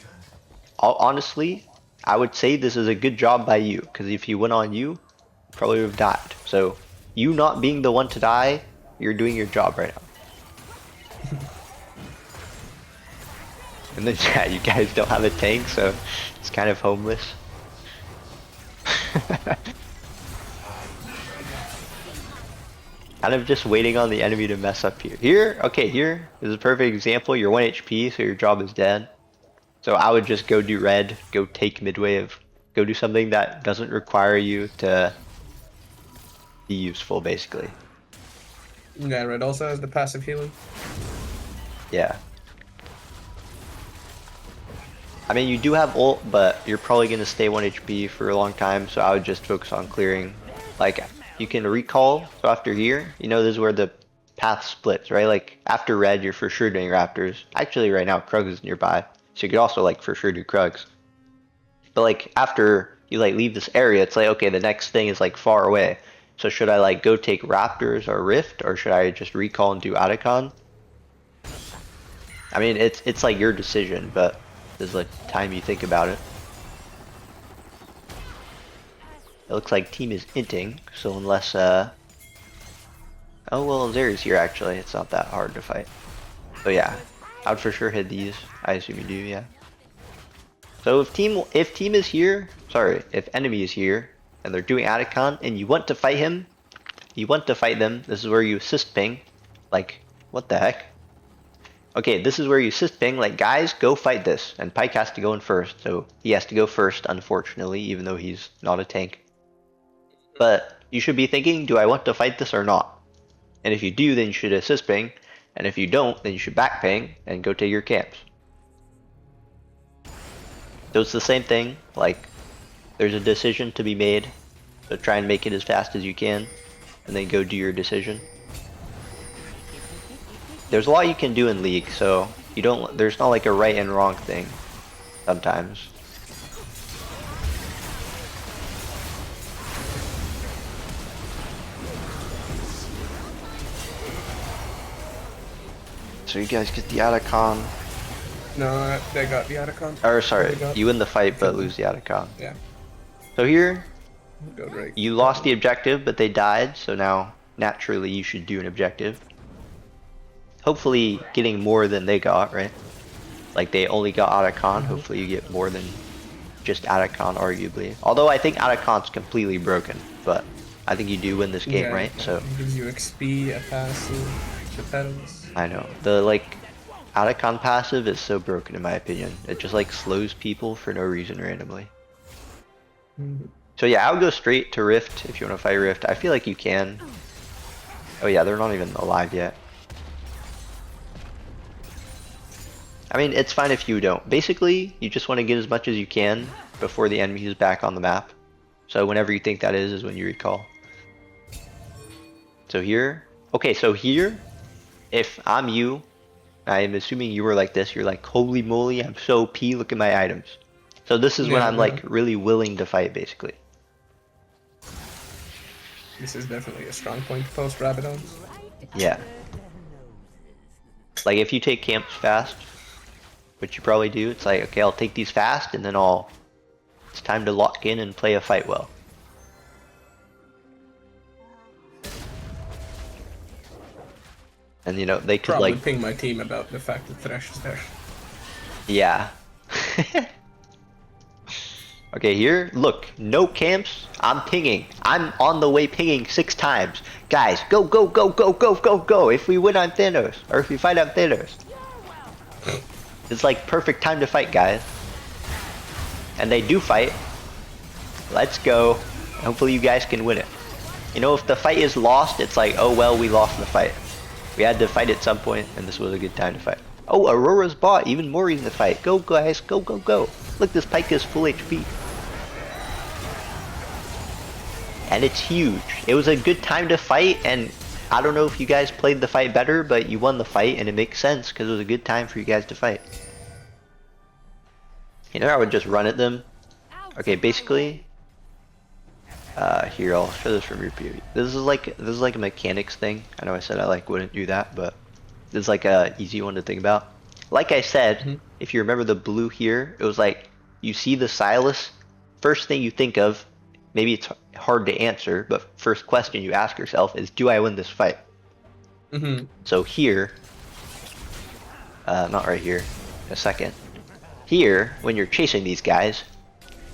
honestly, I would say this is a good job by you, because if he went on you, probably would have died. So you not being the one to die, you're doing your job right now. And then yeah, you guys don't have a tank, so it's kind of homeless. Kind of just waiting on the enemy to mess up here. Here, okay, here is a perfect example. You're 1 HP, so your job is dead. So I would just go do red, go take mid-wave, go do something that doesn't require you to be useful, basically. Yeah, red also has the passive healing. Yeah. I mean, you do have ult, but you're probably going to stay 1 HP for a long time, so I would just focus on clearing. Like, you can recall, so after here, you know, this is where the path splits, right? Like, after red, you're for sure doing Raptors. Actually, right now, Krugs is nearby, so you could also, like, for sure do Krugs. But, like, after you, like, leave this area, it's like, okay, the next thing is, like, far away. So should I, like, go take Raptors or Rift, or should I just recall and do Atacon? I mean, it's like, your decision, but there's, like, time you think about it. It looks like team is inting, so unless, oh well, Zeri's here actually, it's not that hard to fight. So yeah, I would for sure hit these, I assume you do, yeah. So if team is here, sorry, if enemy is here, and they're doing Atacon, and you want to fight him, you want to fight them, this is where you assist ping, like, what the heck? Okay, this is where you assist ping, like, guys, go fight this, and Pyke has to go in first, so he has to go first, unfortunately, even though he's not a tank. But you should be thinking, do I want to fight this or not? And if you do, then you should assist ping. And if you don't, then you should back ping and go take your camps. So it's the same thing, like, there's a decision to be made. So try and make it as fast as you can, and then go do your decision. There's a lot you can do in League, so you don't, there's not like a right and wrong thing sometimes. So you guys get the Atacon. No, they got the Atacon. Or sorry, you win the fight but lose the Atacon. Yeah. So here, Go right. you lost the objective, but they died, so now naturally you should do an objective. Hopefully getting more than they got, right? Like they only got Atacon, hopefully you get more than just Atacon, arguably. Although I think Atacon's completely broken, but I think you do win this game, Yeah, right? So it gives you XP, a passive, the petals. I know. The like Atacon passive is so broken in my opinion. It just like slows people for no reason randomly. So yeah, I would go straight to Rift if you want to fight Rift. I feel like you can. Oh yeah, they're not even alive yet. I mean, it's fine if you don't. Basically, you just want to get as much as you can before the enemy is back on the map. So whenever you think that is when you recall. So here, okay, so here, if I'm you, I am assuming you were like this, you're like, holy moly, I'm so OP, look at my items. So this is when I'm like really willing to fight, basically. This is definitely a strong point post Rabadons. Yeah. Like if you take camps fast, which you probably do, it's like, okay, I'll take these fast and then it's time to lock in and play a fight well. And you know, they could Probably like ping my team about the fact that Thresh is there. yeah. Okay, here, look, no camps, I'm pinging. I'm on the way pinging 6 times. Guys, go, go, go, go, go, go, go. If we win on Thanos, or if we fight on Thanos. It's like perfect time to fight, guys. And they do fight. Let's go. Hopefully you guys can win it. You know, if the fight is lost, it's like, oh well, we lost the fight. We had to fight at some point, and this was a good time to fight. Oh, Aurora's bot, even more reason to fight. Go, guys, go, go, go. Look, this Pyke is full HP. And it's huge. It was a good time to fight, and I don't know if you guys played the fight better, but you won the fight, and it makes sense because it was a good time for you guys to fight. You know, I would just run at them. Okay, basically, here, I'll show this from your POV. This is like a mechanics thing. I know I said I like wouldn't do that, but this is like a easy one to think about. Like I said, if you remember the blue here, it was like you see the Sylas. First thing you think of, maybe it's hard to answer, but first question you ask yourself is, do I win this fight? So here, not right here, a second. Here, when you're chasing these guys,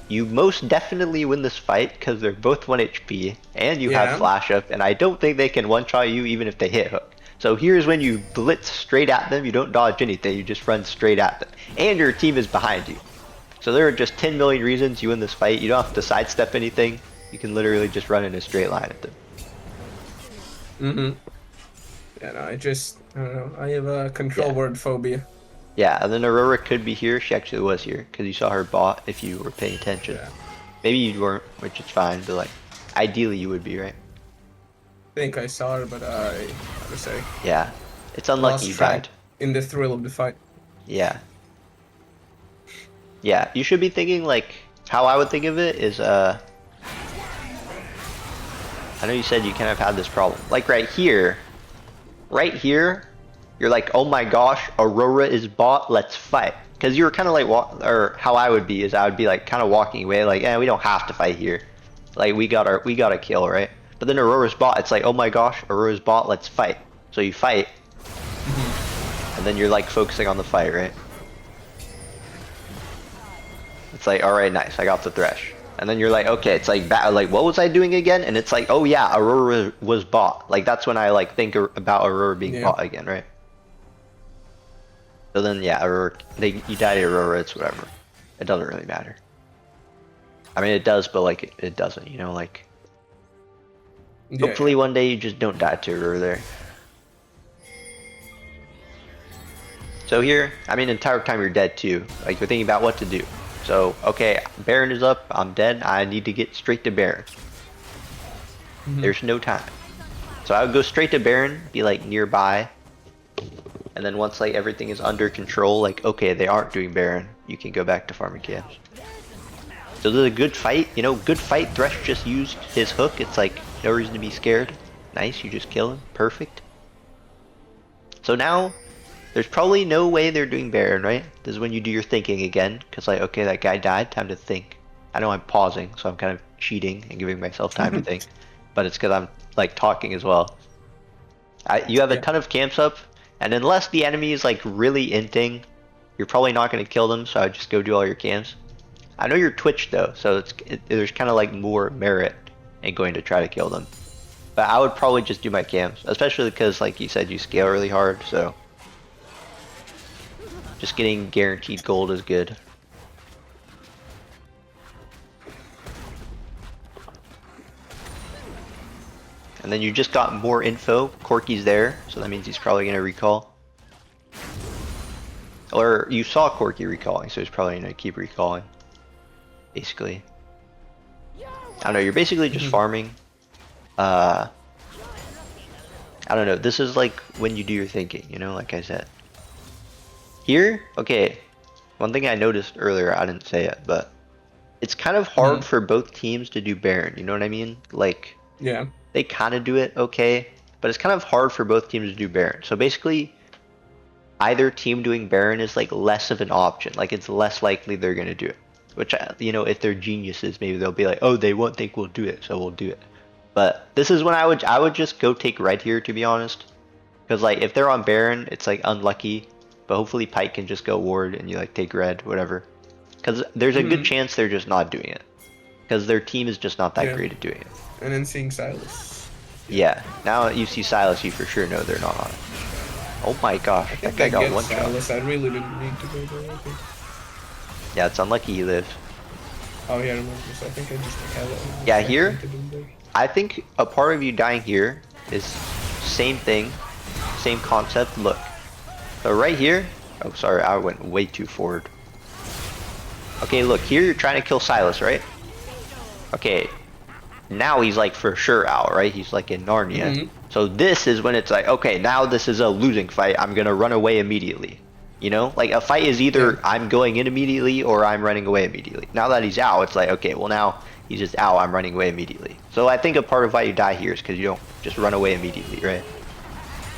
you most definitely win this fight because they're both 1 HP and you have flash up, and I don't think they can one-shot you even if they hit hook. So here's when you blitz straight at them, you don't dodge anything, you just run straight at them. And your team is behind you. So there are just 10 million reasons you win this fight. You don't have to sidestep anything. You can literally just run in a straight line at them. Yeah, no, I don't know. I have a control word phobia. Yeah, and then Aurora could be here. She actually was here because you saw her bot if you were paying attention. Yeah. Maybe you weren't, which is fine, but like, ideally you would be, right? I think I saw her, but how to say? Yeah, it's unlucky you died. In the thrill of the fight. Yeah. Yeah, you should be thinking like, how I would think of it is, I know you said you kind of had this problem. Like right here, you're like, oh my gosh, Aurora is bot, let's fight. Because you were kind of like, or how I would be is I would be like kind of walking away, like, we don't have to fight here. Like we got a kill, right? But then Aurora's bot, it's like, oh my gosh, Aurora's bot, let's fight. So you fight, and then you're like focusing on the fight, right? It's like, all right, nice, I got the Thresh. And then you're like, okay, it's like, what was I doing again? And it's like, oh yeah, Aurora was bot. Like that's when I like think about Aurora being bot again, right? So then yeah, Aurora, you die to Aurora, it's whatever. It doesn't really matter. I mean, it does, but like it doesn't, you know, like. Hopefully one day you just don't die to Aurora there. So here, I mean, the entire time you're dead too. Like you're thinking about what to do. So, okay, Baron is up, I'm dead, I need to get straight to Baron. There's no time. So I would go straight to Baron, be like nearby, and then once like everything is under control, like okay, they aren't doing Baron, you can go back to farming camps. So this is a good fight, you know, good fight. Thresh just used his hook, it's like no reason to be scared. Nice, you just kill him, perfect. So now, there's probably no way they're doing Baron, right? This is when you do your thinking again, because like, okay, that guy died, time to think. I know I'm pausing, so I'm kind of cheating and giving myself time to think, but it's because I'm like talking as well. You have a ton of camps up, and unless the enemy is like really inting, you're probably not going to kill them, so I would just go do all your camps. I know you're Twitch though, so there's kind of like more merit in going to try to kill them. But I would probably just do my camps, especially because like you said, you scale really hard, so. Just getting guaranteed gold is good. And then you just got more info. Corki's there, so that means he's probably gonna recall. Or you saw Corki recalling, so he's probably gonna keep recalling. Basically. I don't know, you're basically just farming. I don't know, this is like when you do your thinking, you know, like I said. Here, okay, one thing I noticed earlier, I didn't say it, but it's kind of hard for both teams to do Baron, you know what I mean? Like, yeah, they kind of do it okay, but it's kind of hard for both teams to do Baron. So basically, either team doing Baron is like less of an option, like it's less likely they're going to do it. Which, you know, if they're geniuses, maybe they'll be like, oh, they won't think we'll do it, so we'll do it. But this is when I would just go take red here, to be honest. Because like, if they're on Baron, it's like unlucky. But hopefully Pyke can just go ward and you like take red, whatever. Because there's a good chance they're just not doing it. Because their team is just not that great at doing it. And then seeing Sylas. Yeah, now you see Sylas, you for sure know they're not on it. Oh my gosh, that guy got one shot. I really didn't need to go there, I think. Yeah, it's unlucky he lived. Oh yeah, I remember this. I think I just hello. Yeah, here, I think a part of you dying here is same thing, same concept. Look. So right here, oh sorry, I went way too forward. Okay, look, here you're trying to kill Sylas, right? Okay, now he's like for sure out, right? He's like in Narnia. Mhm. So this is when it's like, okay, now this is a losing fight. I'm gonna run away immediately. You know, like a fight is either Yeah. I'm going in immediately or I'm running away immediately. Now that he's out, it's like, okay, well now he's just out. I'm running away immediately. So I think a part of why you die here is because you don't just run away immediately, right?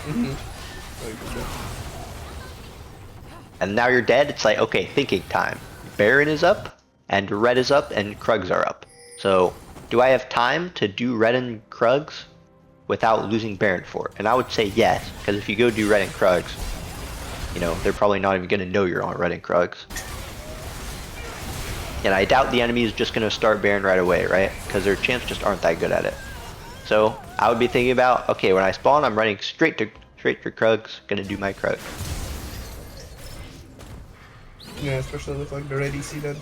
Mhm. And now you're dead. It's like, okay, thinking time. Baron is up, and Red is up, and Krugs are up. So, do I have time to do Red and Krugs without losing Baron for it? And I would say yes, because if you go do Red and Krugs, you know, they're probably not even going to know you're on Red and Krugs. And I doubt the enemy is just going to start Baron right away, right? Because their champs just aren't that good at it. So, I would be thinking about, okay, when I spawn, I'm running straight to Krugs, gonna do my Krug. Yeah, especially with like the ready seated.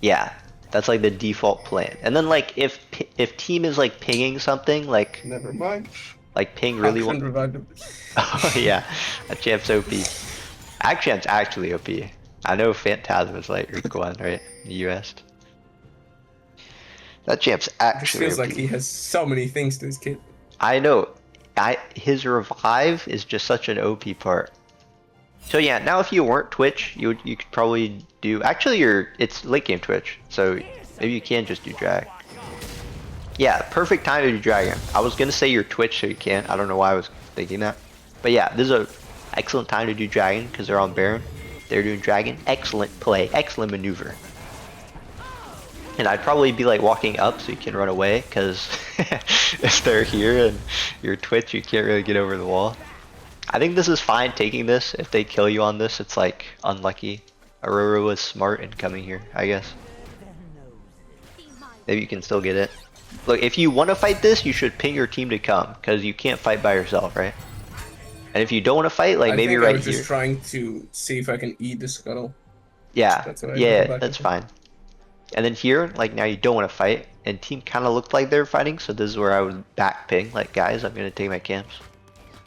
Yeah, that's like the default plan. And then like if team is like pinging something, like Never mind. ping really Action want. revived him. Oh yeah, that champ's OP. Champ's actually OP. I know Phantasm is like week one, right? In the US. That champ's It just actually feels OP. like he has so many things to his kit. I know. His revive is just such an OP part. So yeah, now if you weren't Twitch, you could probably do. Actually, it's late game Twitch, so maybe you can just do drag. Yeah, perfect time to do dragon. I was gonna say you're Twitch, so you can't. I don't know why I was thinking that, but yeah, this is a excellent time to do dragon because they're on Baron. They're doing dragon. Excellent play, excellent maneuver. And I'd probably be like walking up so you can run away because if they're here and you're Twitch, you can't really get over the wall. I think this is fine taking this. If they kill you on this, it's like unlucky. Aurora was smart in coming here, I guess. Maybe you can still get it. Look, if you want to fight this, you should ping your team to come because you can't fight by yourself, right? And if you don't want to fight, like maybe I think I right was here. just trying to see if I can eat the scuttle. Yeah, That's what I yeah, remember back that's then. fine. And then here, like now you don't want to fight, and team kind of looked like they were fighting, so this is where I would back ping, like guys, I'm gonna take my camps.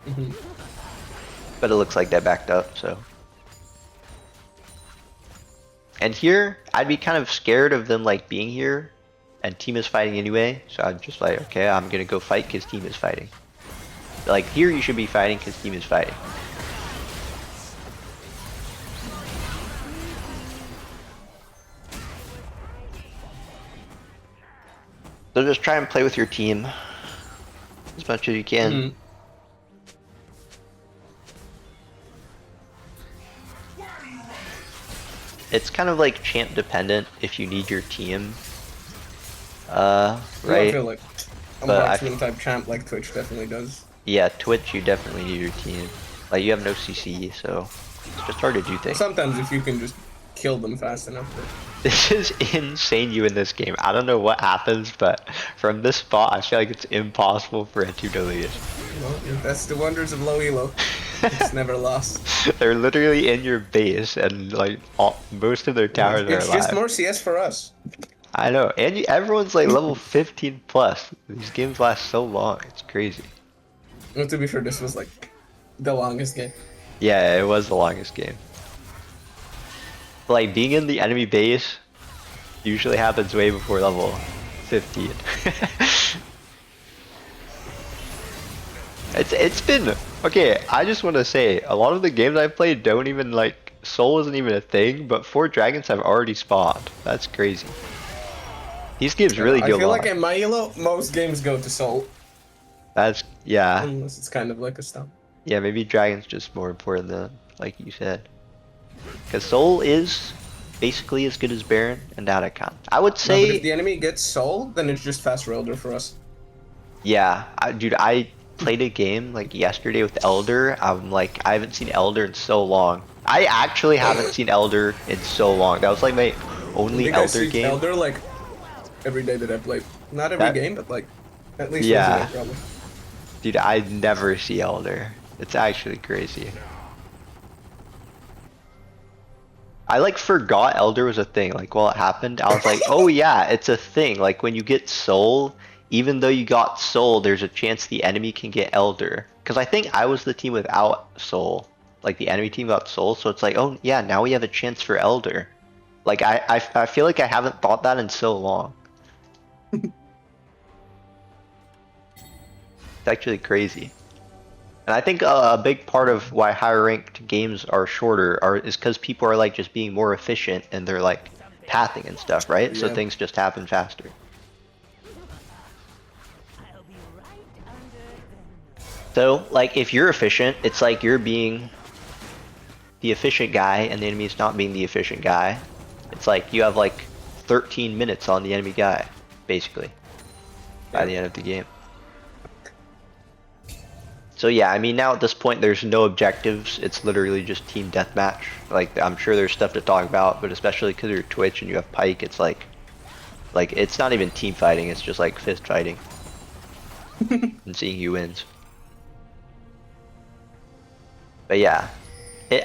Mhm. But it looks like they backed up, so. And here, I'd be kind of scared of them like being here, and team is fighting anyway, so I'm just like, okay, I'm gonna go fight because team is fighting. But, like here, you should be fighting because team is fighting. So just try and play with your team as much as you can. Mhm. It's kind of like champ dependent if you need your team. I Right? feel like a But I marksman type champ like Twitch definitely does. Yeah, Twitch, you definitely need your team. Like, you have no CC, so it's just hard to do things. Sometimes if you can just kill them fast enough. But... This is insane you in this game. I don't know what happens, but from this spot, I feel like it's impossible for it to delete. Well, that's the wonders of low elo. It's never lost. They're literally in your base, and like most of their towers are It's alive. just more CS for us. I know, and everyone's like level 15 plus. These games last so long. It's crazy. Well, to be fair, this was like the longest game. Yeah, it was the longest game. Like, being in the enemy base usually happens way before level 15. It's been... Okay, I just want to say, a lot of the games I've played don't even, like, Soul isn't even a thing, but 4 dragons have already spawned. That's crazy. These games really I go feel long. like in my elo, most games go to Soul. That's... Yeah. Unless it's kind of like a stump. Yeah, maybe dragon's just more important than, like you said. Because Soul is basically as good as Baron and Datacon. I would No, but say... if the enemy gets Soul, then it's just fast Elder for us. Yeah, dude, I played a game like yesterday with Elder. I'm like, I haven't seen Elder in so long. I actually haven't seen Elder in so long. That was like my I only think I Elder see game. Elder like every day that I play. Not every That- game, but like at least Yeah. once a day probably. Dude, I never see Elder. It's actually crazy. I like forgot Elder was a thing. Like while it happened, I was like, oh yeah, it's a thing. Like when you get Soul, even though you got Soul, there's a chance the enemy can get Elder. Because I think I was the team without Soul. Like the enemy team without Soul, so it's like, oh yeah, now we have a chance for Elder. Like I feel like I haven't thought that in so long. actually crazy. And I think a big part of why higher ranked games are shorter is because people are like just being more efficient and they're like pathing and stuff, right? So Yeah. things just happen faster. I'll be right under them. So like if you're efficient, it's like you're being the efficient guy and the enemy's not being the efficient guy. It's like you have like 13 minutes on the enemy guy, basically, by the end of the game. So yeah, I mean now at this point there's no objectives, it's literally just team deathmatch. Like I'm sure there's stuff to talk about, but especially because you're Twitch and you have Pyke, it's like it's not even team fighting, it's just like fist fighting. And seeing who wins. But yeah,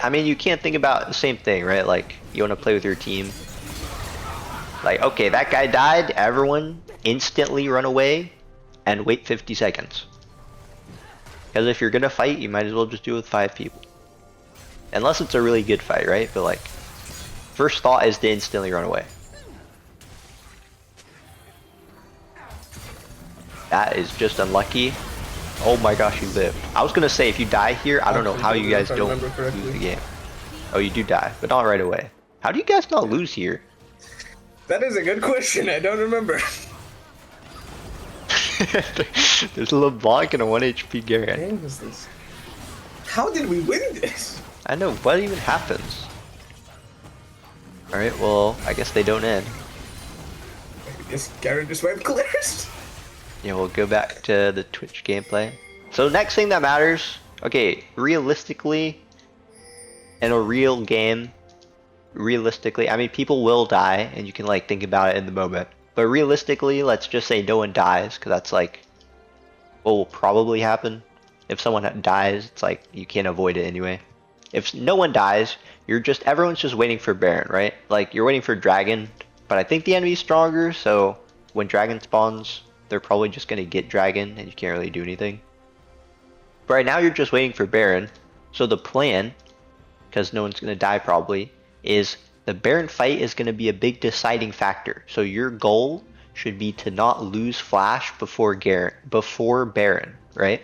I mean you can't think about the same thing, right? Like you want to play with your team. Like okay, that guy died, everyone instantly run away and wait 50 seconds. Because if you're gonna fight, you might as well just do it with 5 people. Unless it's a really good fight, right? But like, first thought is to instantly run away. That is just unlucky. Oh my gosh, you lived. I was gonna say, if you die here, I don't know how you guys don't lose the game. Oh, you do die, but not right away. How do you guys not lose here? That is a good question. I don't remember. There's a LeBlanc and a 1 HP Garen. What was this? How did we win this? I know, what even happens? Alright, well, I guess they don't end. I guess Garen just went clears. Yeah, we'll go back to the Twitch gameplay. So next thing that matters, okay, realistically, in a real game, realistically, I mean people will die and you can like think about it in the moment. But realistically, let's just say no one dies, because that's like what will probably happen. If someone dies, it's like you can't avoid it anyway. If no one dies, everyone's just waiting for Baron, right? Like you're waiting for Dragon, but I think the enemy's stronger, so when Dragon spawns, they're probably just gonna get Dragon and you can't really do anything. But right now you're just waiting for Baron, so the plan, because no one's gonna die probably, is the Baron fight is going to be a big deciding factor. So your goal should be to not lose Flash before Baron, right?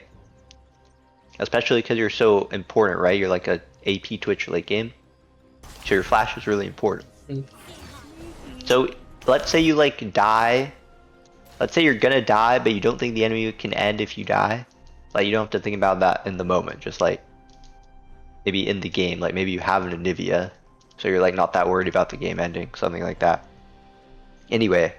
Especially because you're so important, right? You're like a AP Twitch late game. So your Flash is really important. So let's say you like die. Let's say you're going to die, but you don't think the enemy can end if you die. Like you don't have to think about that in the moment. Just like maybe in the game, like maybe you have an Anivia. So you're like not that worried about the game ending, something like that. Anyway,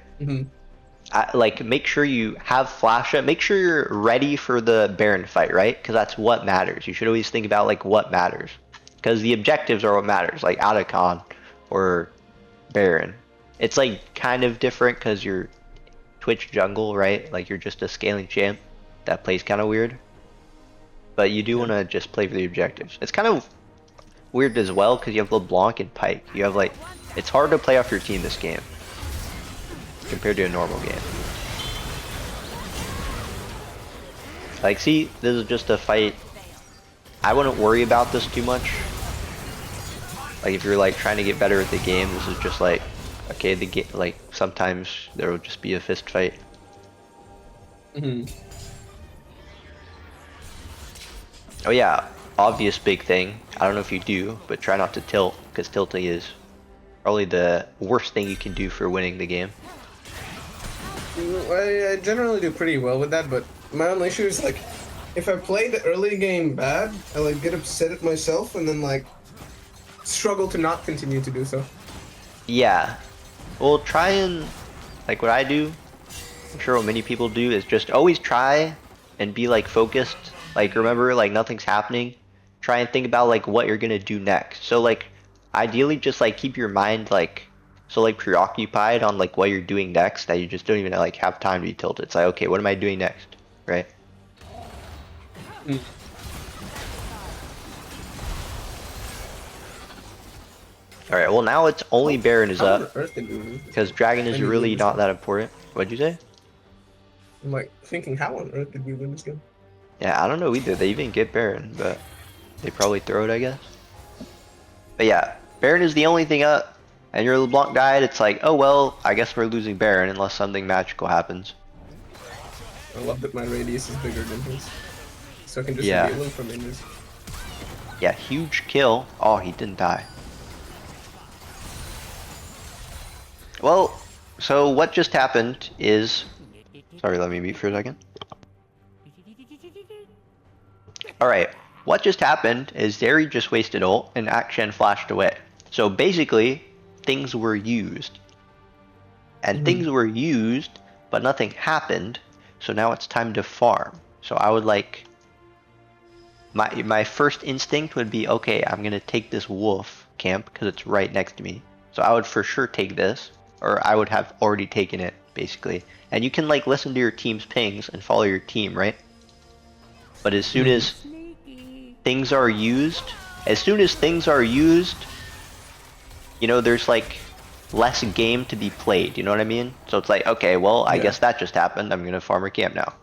like make sure you have Flash up. Make sure you're ready for the Baron fight, right? Because that's what matters. You should always think about like what matters, because the objectives are what matters. Like Otacon or Baron, it's like kind of different because you're Twitch jungle, right? Like you're just a scaling champ that plays kind of weird. But you do want to just play for the objectives. It's kind of weird as well because you have LeBlanc and Pyke. You have like, it's hard to play off your team this game compared to a normal game. Like see, this is just a fight. I wouldn't worry about this too much. Like if you're like trying to get better at the game, this is just like, okay, the game, like sometimes there will just be a fist fight. Oh yeah, obvious big thing. I don't know if you do, but try not to tilt, because tilting is probably the worst thing you can do for winning the game. I generally do pretty well with that, but my only issue is like, if I play the early game bad, I like get upset at myself and then like struggle to not continue to do so. Yeah. Well, try and, like what I do, I'm sure what many people do, is just always try and be like focused. Like remember, like nothing's happening. Try and think about like what you're gonna do next. So like ideally just like keep your mind like so like preoccupied on like what you're doing next that you just don't even like have time to be tilted. It's like, okay, what am I doing next? Right? Alright, well now it's only Baron is How on up earth did we lose this? because Dragon is really not that important. What'd you say? I'm like thinking, how on earth did we win this game? Yeah, I don't know either. They even get Baron, but they probably throw it, I guess. But yeah, Baron is the only thing up, and your LeBlanc died, it's like, oh well, I guess we're losing Baron unless something magical happens. I love that my radius is bigger than his. So I can just Yeah. reveal him from invis. Yeah, huge kill. Oh, he didn't die. Well, so what just happened is... Sorry, let me mute for a second. Alright, what just happened is Zeri just wasted ult and Akshan flashed away. So basically, things were used. And things were used, but nothing happened. So now it's time to farm. So I would like... My first instinct would be, okay, I'm gonna take this wolf camp because it's right next to me. So I would for sure take this, or I would have already taken it, basically. And you can like listen to your team's pings and follow your team, right? But as soon as things are used, you know, there's like less game to be played, you know what I mean? So it's like, okay, well, I guess that just happened. I'm gonna farm a camp now.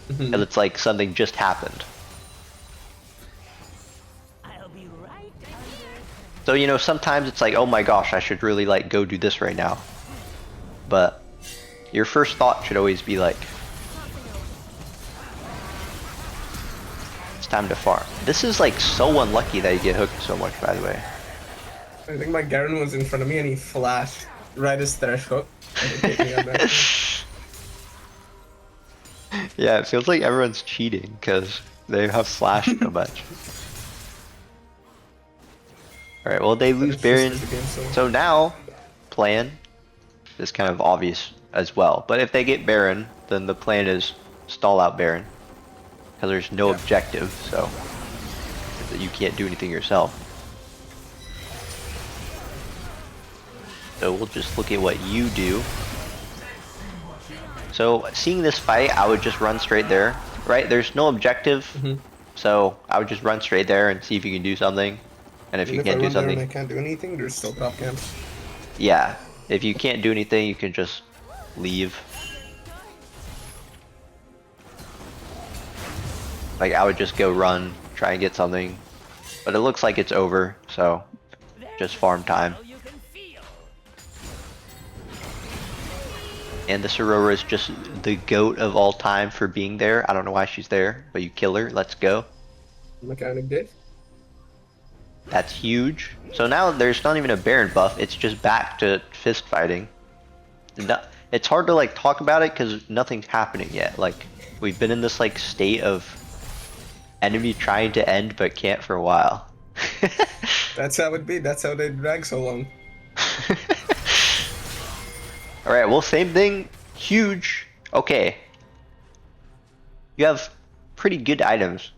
Because it's like something just happened. I'll be right under them. So, you know, sometimes it's like, oh my gosh, I should really like go do this right now. But your first thought should always be like, it's time to farm. This is like so unlucky that you get hooked so much, by the way. I think my Garen was in front of me and he flashed right as Thresh hook. And it hit me on that. Yeah, it feels like everyone's cheating because they have flash so much. Alright, well they lose It's just Baron. the game, so- So now, plan is kind of obvious as well. But if they get Baron, then the plan is stall out Baron. Because there's no objective, so you can't do anything yourself. So we'll just look at what you do. So seeing this fight, I would just run straight there, right? There's no objective, so I would just run straight there and see if you can do something. And if you Even can't I do run there something, and I can't do anything, there's still top camps. yeah. If you can't do anything, you can just leave. Like I would just go run, try and get something. But it looks like it's over, so just farm time. You can feel. And this Aurora is just the GOAT of all time for being there. I don't know why she's there, but you kill her. Let's go. Mechanic did. That's huge. So now there's not even a Baron buff. It's just back to fist fighting. It's hard to like talk about it because nothing's happening yet. Like we've been in this like state of enemy trying to end but can't for a while. That's how it be. That's how they drag so long. Alright, well same thing. Huge. Okay. You have pretty good items.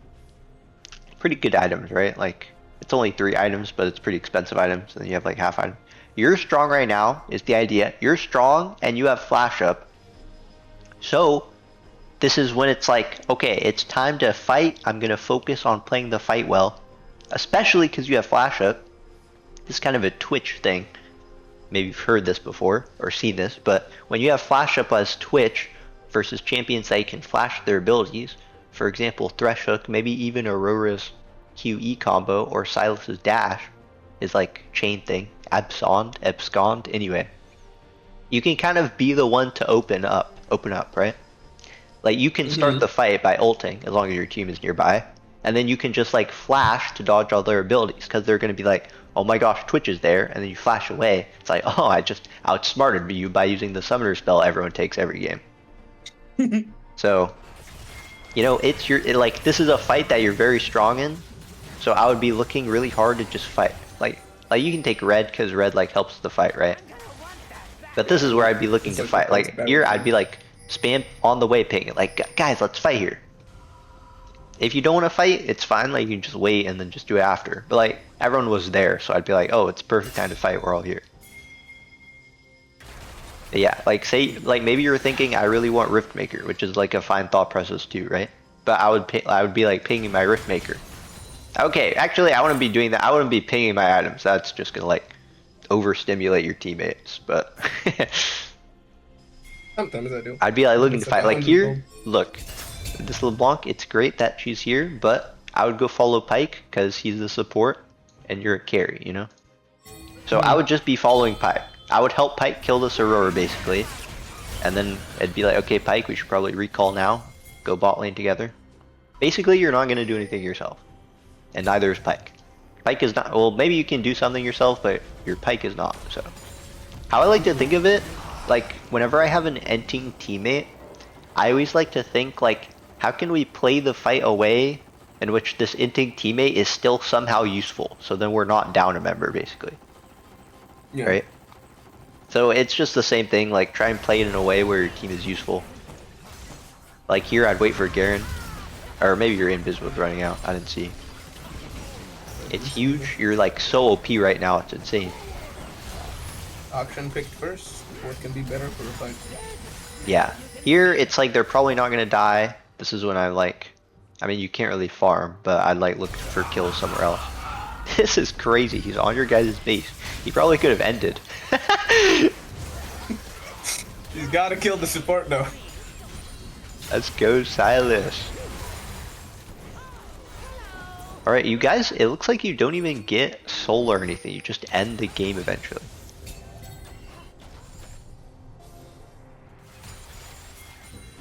Pretty good items, right? Like it's only 3 items, but it's pretty expensive items, and you have like half item. You're strong right now, is the idea. You're strong, and you have flash up. So, this is when it's like, okay, it's time to fight. I'm going to focus on playing the fight well. Especially because you have flash up. This is kind of a Twitch thing. Maybe you've heard this before, or seen this, but when you have flash up as Twitch versus champions that can flash their abilities, for example, Thresh Hook, maybe even Aurora's QE combo or Silas's dash is like chain thing, abscond, anyway. You can kind of be the one to open up, right? Like you can start the fight by ulting as long as your team is nearby, and then you can just like flash to dodge all their abilities because they're going to be like, oh my gosh, Twitch is there, and then you flash away. It's like, oh, I just outsmarted you by using the summoner spell everyone takes every game. So, you know, like this is a fight that you're very strong in. So I would be looking really hard to just fight. Like you can take red because red like helps the fight, right? But this is where I'd be looking to fight. Like here, I'd be like spam on the way ping. Like guys, let's fight here. If you don't want to fight, it's fine. Like you can just wait and then just do it after. But like everyone was there, so I'd be like, oh, it's perfect time to fight. We're all here. But yeah, like say like maybe you're thinking I really want Riftmaker, which is like a fine thought process too, right? But I would be like pinging my Riftmaker. Okay, actually I wouldn't be doing that. I wouldn't be pinging my items. That's just gonna like overstimulate your teammates. But Sometimes I do. I'd be like looking to It's fight. like Like 100 here, gold. look, this LeBlanc. It's great that she's here, but I would go follow Pyke because he's the support and you're a carry, you know. So I would just be following Pyke. I would help Pyke kill this Aurora basically, And then it'd be like, okay, Pyke, we should probably recall now. Go bot lane together. Basically, you're not going to do anything yourself. And neither is Pyke. Pyke is not, well, maybe you can do something yourself, but your Pyke is not, so. How I like to think of it, like, whenever I have an enting teammate, I always like to think, like, how can we play the fight away in which this enting teammate is still somehow useful, so then we're not down a member, basically. Yeah. Right? So it's just the same thing, like, try and play it in a way where your team is useful. Like here, I'd wait for Garen. Or maybe your invis was running out, I didn't see. It's huge, you're like so OP right now, it's insane. Auction picked first. What can be better for a fight? Yeah, here it's like they're probably not gonna die. This is when I like, I mean you can't really farm, but I'd like look for kills somewhere else. This is crazy, he's on your guys' base. He probably could have ended. He's gotta kill the support though. Let's go Silas. Alright, you guys, it looks like you don't even get soul or anything, you just end the game eventually.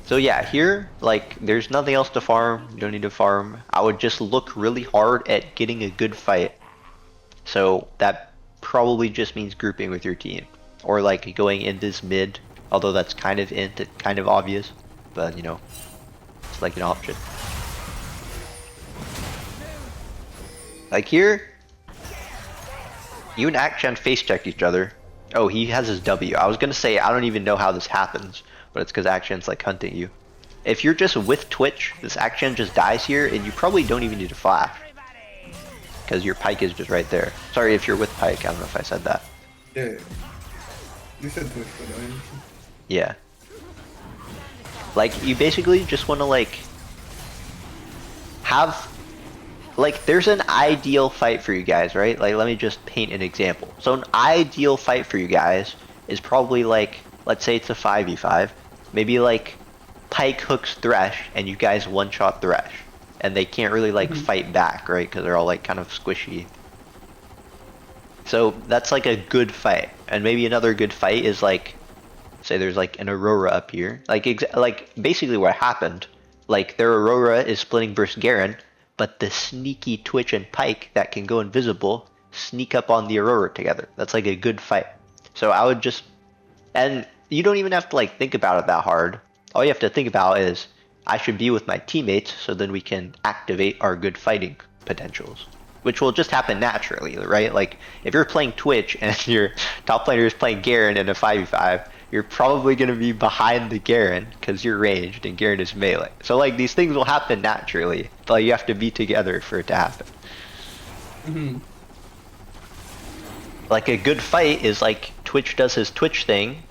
So yeah, here, like, there's nothing else to farm, you don't need to farm. I would just look really hard at getting a good fight. So that probably just means grouping with your team. Or like going in this mid, although that's kind of kind of obvious, but you know, it's like an option. Like here, you and Akshan face check each other. Oh, he has his W. I was gonna say, I don't even know how this happens, but it's because Akshan's like hunting you. If you're just with Twitch, this Akshan just dies here, and you probably don't even need to flash. Because your Pyke is just right there. Sorry if you're with Pyke, I don't know if I said that. Yeah. You said Twitch, but I didn't. Yeah. Like, you basically just want to, like, have, like, there's an ideal fight for you guys, right? Like, let me just paint an example. So an ideal fight for you guys is probably, like, let's say it's a 5v5. Maybe, like, Pyke hooks Thresh, and you guys one-shot Thresh. And they can't really, like, fight back, right? Because they're all, like, kind of squishy. So that's, like, a good fight. And maybe another good fight is, like, say there's, like, an Aurora up here. Like, basically what happened, like, their Aurora is splitting versus Garen, but the sneaky Twitch and Pyke that can go invisible sneak up on the Aurora together. That's, like, a good fight. So I would just... And you don't even have to, like, think about it that hard. All you have to think about is, I should be with my teammates so then we can activate our good fighting potentials. Which will just happen naturally, right? Like, if you're playing Twitch and your top player is playing Garen in a 5v5, you're probably going to be behind the Garen because you're ranged and Garen is melee. So, like, these things will happen naturally, but you have to be together for it to happen. Mm-hmm. Like, a good fight is like, Twitch does his Twitch thing,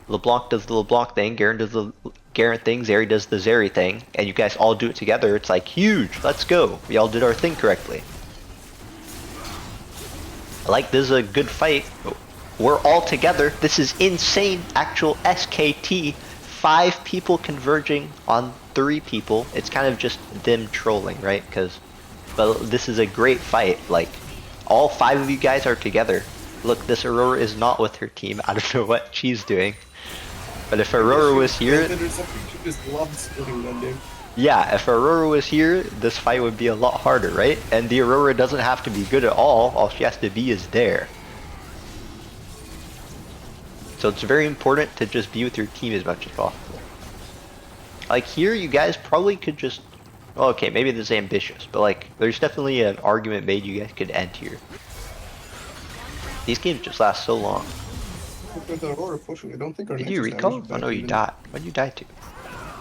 LeBlanc does the LeBlanc thing, Garen does the Garen thing, Zeri does the Zeri thing, and you guys all do it together. It's like, huge, let's go. We all did our thing correctly. Like, this is a good fight. We're all together. This is insane. Actual SKT. 5 people converging on 3 people. It's kind of just them trolling, right? But this is a great fight. Like, all 5 of you guys are together. Look, this Aurora is not with her team. I don't know what she's doing. But if Aurora was here... She just loves splitting them, dude. Yeah, if Aurora was here, this fight would be a lot harder, right? And the Aurora doesn't have to be good at all she has to be is there. So it's very important to just be with your team as much as possible. Like here, you guys probably could just... Well, okay, maybe this is ambitious, but like, there's definitely an argument made you guys could end here. These games just last so long. With the Aurora pushing, I don't think our Did you recall? Oh no, you died. What did you die to?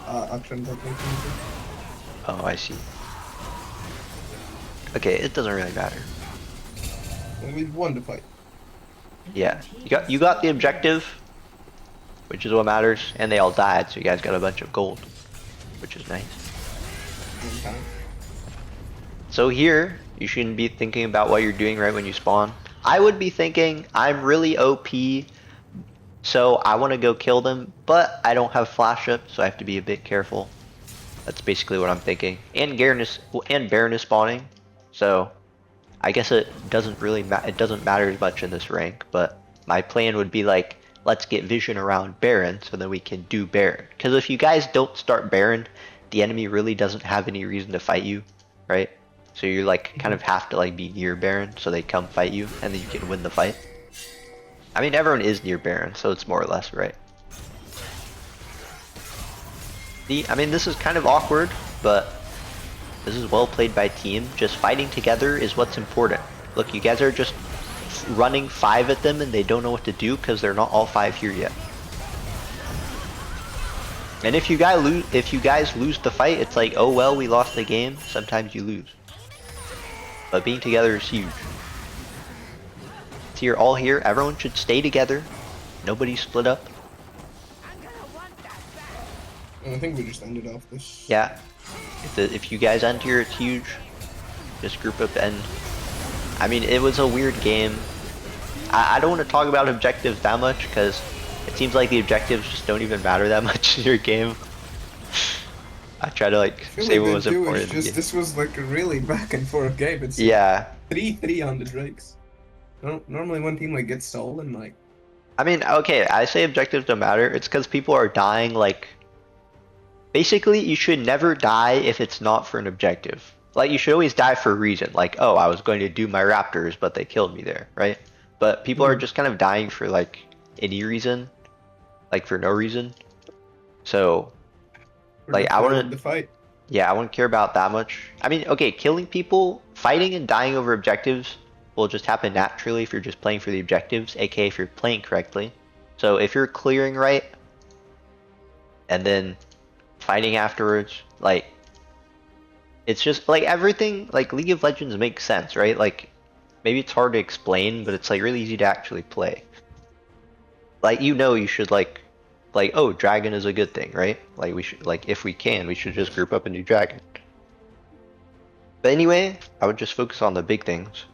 Auction got Oh, I see. Okay, it doesn't really matter. and we won the fight. Yeah, you got the objective, which is what matters, and they all died, so you guys got a bunch of gold, which is nice. Okay. So here, you shouldn't be thinking about what you're doing right when you spawn. I would be thinking, I'm really OP, so I want to go kill them, but I don't have flash up, so I have to be a bit careful. That's basically what I'm thinking. And Baron is spawning, so I guess it doesn't really it doesn't matter as much in this rank, but my plan would be like, let's get vision around Baron so that we can do Baron. Because if you guys don't start Baron, the enemy really doesn't have any reason to fight you, right? So you like kind of have to like be near Baron so they come fight you and then you can win the fight. I mean, everyone is near Baron, so it's more or less right. See, I mean, this is kind of awkward, but this is well played by team. Just fighting together is what's important. Look, you guys are just running 5 at them and they don't know what to do because they're not all 5 here yet. And if you guys lose the fight, it's like, oh well, we lost the game. Sometimes you lose. But being together is huge. So you're all here. Everyone should stay together. Nobody split up. I think we just ended off this. Yeah. If you guys end here, it's huge. Just group up and... I mean, it was a weird game. I don't want to talk about objectives that much because it seems like the objectives just don't even matter that much in your game. I try to like say what was important. This was like a really back and forth game. It's yeah. 3-3 on the Drakes. Normally one team like gets stolen, like. I mean, okay, I say objectives don't matter. It's because people are dying like. Basically, you should never die if it's not for an objective. Like, you should always die for a reason. Like, oh, I was going to do my raptors, but they killed me there, right? But people are just kind of dying for, like, any reason. Like, for no reason. So, like, I wouldn't... fight. Yeah, I wouldn't care about that much. I mean, okay, killing people, fighting and dying over objectives will just happen naturally if you're just playing for the objectives, aka if you're playing correctly. So, if you're clearing right, and then fighting afterwards, like, it's just like everything, like League of Legends makes sense, right? Like, maybe it's hard to explain, but it's like really easy to actually play. Like, you know, you should like, oh, dragon is a good thing, right? Like, we should, like, if we can, we should just group up and do dragon. But anyway, I would just focus on the big things.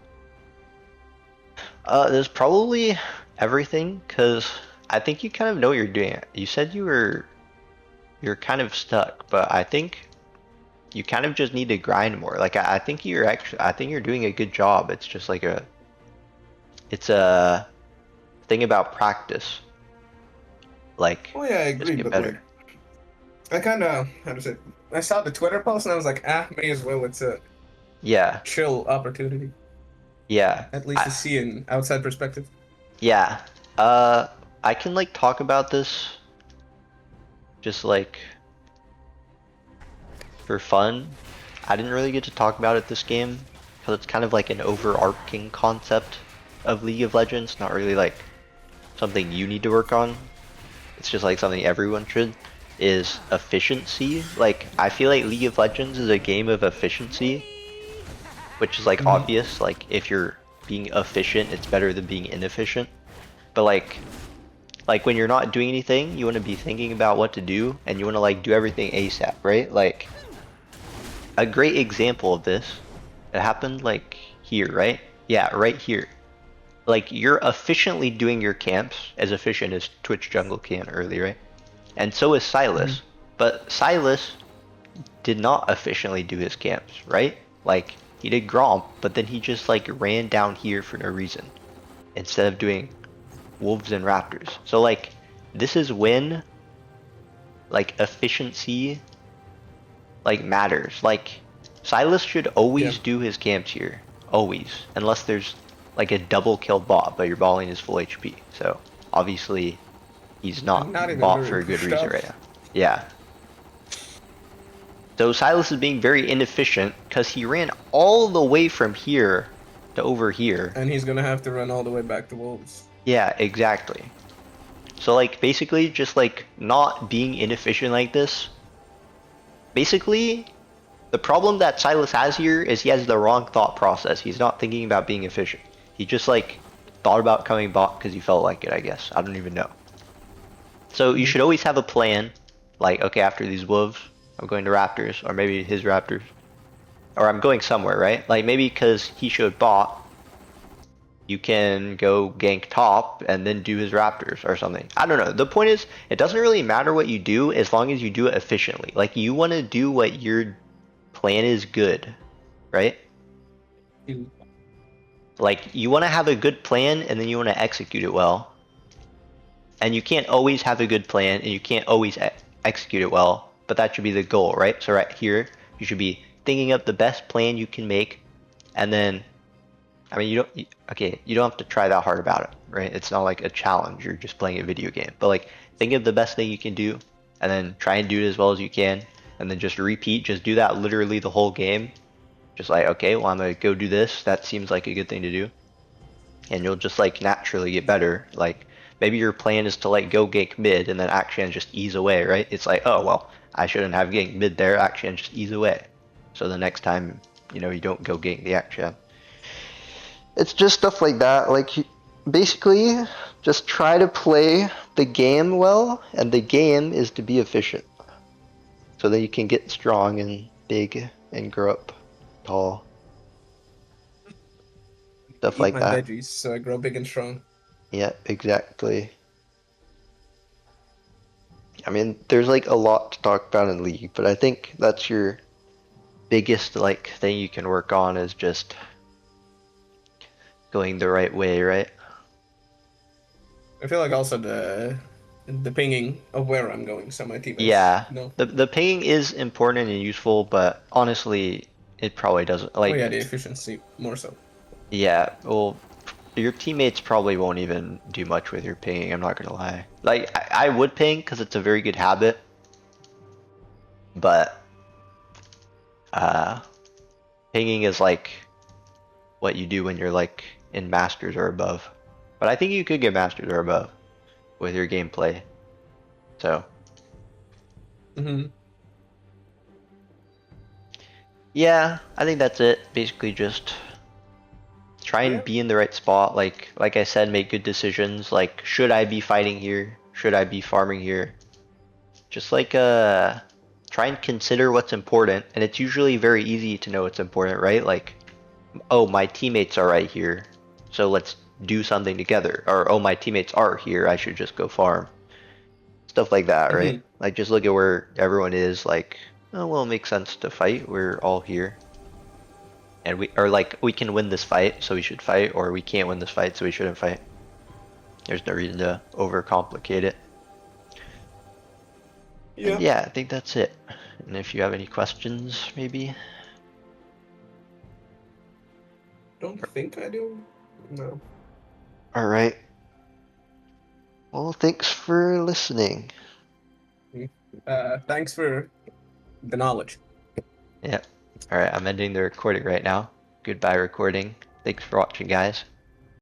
There's probably everything, because I think you kind of know what you're doing. You said you're kind of stuck, but I think you kind of just need to grind more. Like, I think you're doing a good job. It's just like it's a thing about practice. Like, oh yeah, I agree, get but better. Like, I kind of, how to say, I saw the Twitter post and I was like, may as well. It's a chill opportunity. Yeah. At least to see an outside perspective. Yeah. I can like talk about this just like for fun. I didn't really get to talk about it this game because it's kind of like an overarching concept of League of Legends, not really like something you need to work on. It's just like something everyone should, is efficiency. Like, I feel like League of Legends is a game of efficiency, which is like obvious. Like, if you're being efficient, it's better than being inefficient. But like when you're not doing anything, you want to be thinking about what to do, and you want to like do everything ASAP, right? Like, a great example of this, it happened like here, right? Yeah, right here. Like, you're efficiently doing your camps, as efficient as Twitch Jungle can earlier, right? And so is Silas. But Silas did not efficiently do his camps, right? Like, he did Gromp, but then he just like ran down here for no reason, instead of doing Wolves and Raptors. So like, this is when like efficiency like matters. Like, Silas should always do his camps here, always, unless there's like a double kill bot, but your balling is full HP. So obviously he's not bot for a good reason right now. Yeah. So Silas is being very inefficient because he ran all the way from here to over here. And he's gonna have to run all the way back to Wolves. Yeah, exactly. So like, basically just like not being inefficient like this. Basically, the problem that Silas has here is he has the wrong thought process. He's not thinking about being efficient. He just like thought about coming bot because he felt like it, I guess. I don't even know. So you should always have a plan. Like, okay, after these Wolves, I'm going to Raptors, or maybe his Raptors. Or I'm going somewhere, right? Like, maybe because he showed bot, you can go gank top and then do his Raptors or something. I don't know. The point is, it doesn't really matter what you do as long as you do it efficiently. Like, you want to do what your plan is good, right? Like, you want to have a good plan and then you want to execute it well. and you can't always have a good plan, and you can't always execute it well, but that should be the goal, right? So right here, you should be thinking up the best plan you can make, and then, I mean, you don't have to try that hard about it, right? It's not like a challenge, you're just playing a video game, but like, think of the best thing you can do, and then try and do it as well as you can, and then just repeat, just do that literally the whole game. Just like, okay, well, I'm gonna go do this, that seems like a good thing to do. And you'll just like naturally get better. Like, maybe your plan is to like go gank mid and then Akshan just ease away, right? It's like, oh, well, I shouldn't have ganked mid there, Akshan just ease away. So the next time, you know, you don't go gank the Akshan. It's just stuff like that. Like, basically, just try to play the game well, and the game is to be efficient. So that you can get strong and big and grow up tall. Stuff Eat like my that. veggies so I grow big and strong. Yeah, exactly. I mean, there's like a lot to talk about in League, but I think that's your biggest like thing you can work on is just going the right way, right? I feel like also the pinging of where I'm going, so my teammates Yeah, know. the pinging is important and useful, but honestly, it probably doesn't Oh yeah, like. the efficiency more so. Yeah, well, your teammates probably won't even do much with your pinging. I'm not gonna lie. Like I would ping because it's a very good habit, but pinging is like what you do when you're like in masters or above. But I think you could get masters or above with your gameplay. So Mm-hmm. yeah, I think that's it. Basically just try and Yeah. be in the right spot. Like I said, make good decisions. Like, should I be fighting here? Should I be farming here? Just like try and consider what's important, and it's usually very easy to know what's important, right? Like, oh, my teammates are right here, so let's do something together. Or, oh, my teammates are here, I should just go farm. Stuff like that, right? Mhm. Like, just look at where everyone is, like, oh, well, it makes sense to fight, we're all here. And we can win this fight, so we should fight, or we can't win this fight, so we shouldn't fight. There's no reason to overcomplicate it. And yeah, I think that's it. And if you have any questions, maybe? Don't think I do. No. Alright. Well, thanks for listening. Thanks for the knowledge. Yep. Alright, I'm ending the recording right now. Goodbye, recording. Thanks for watching, guys.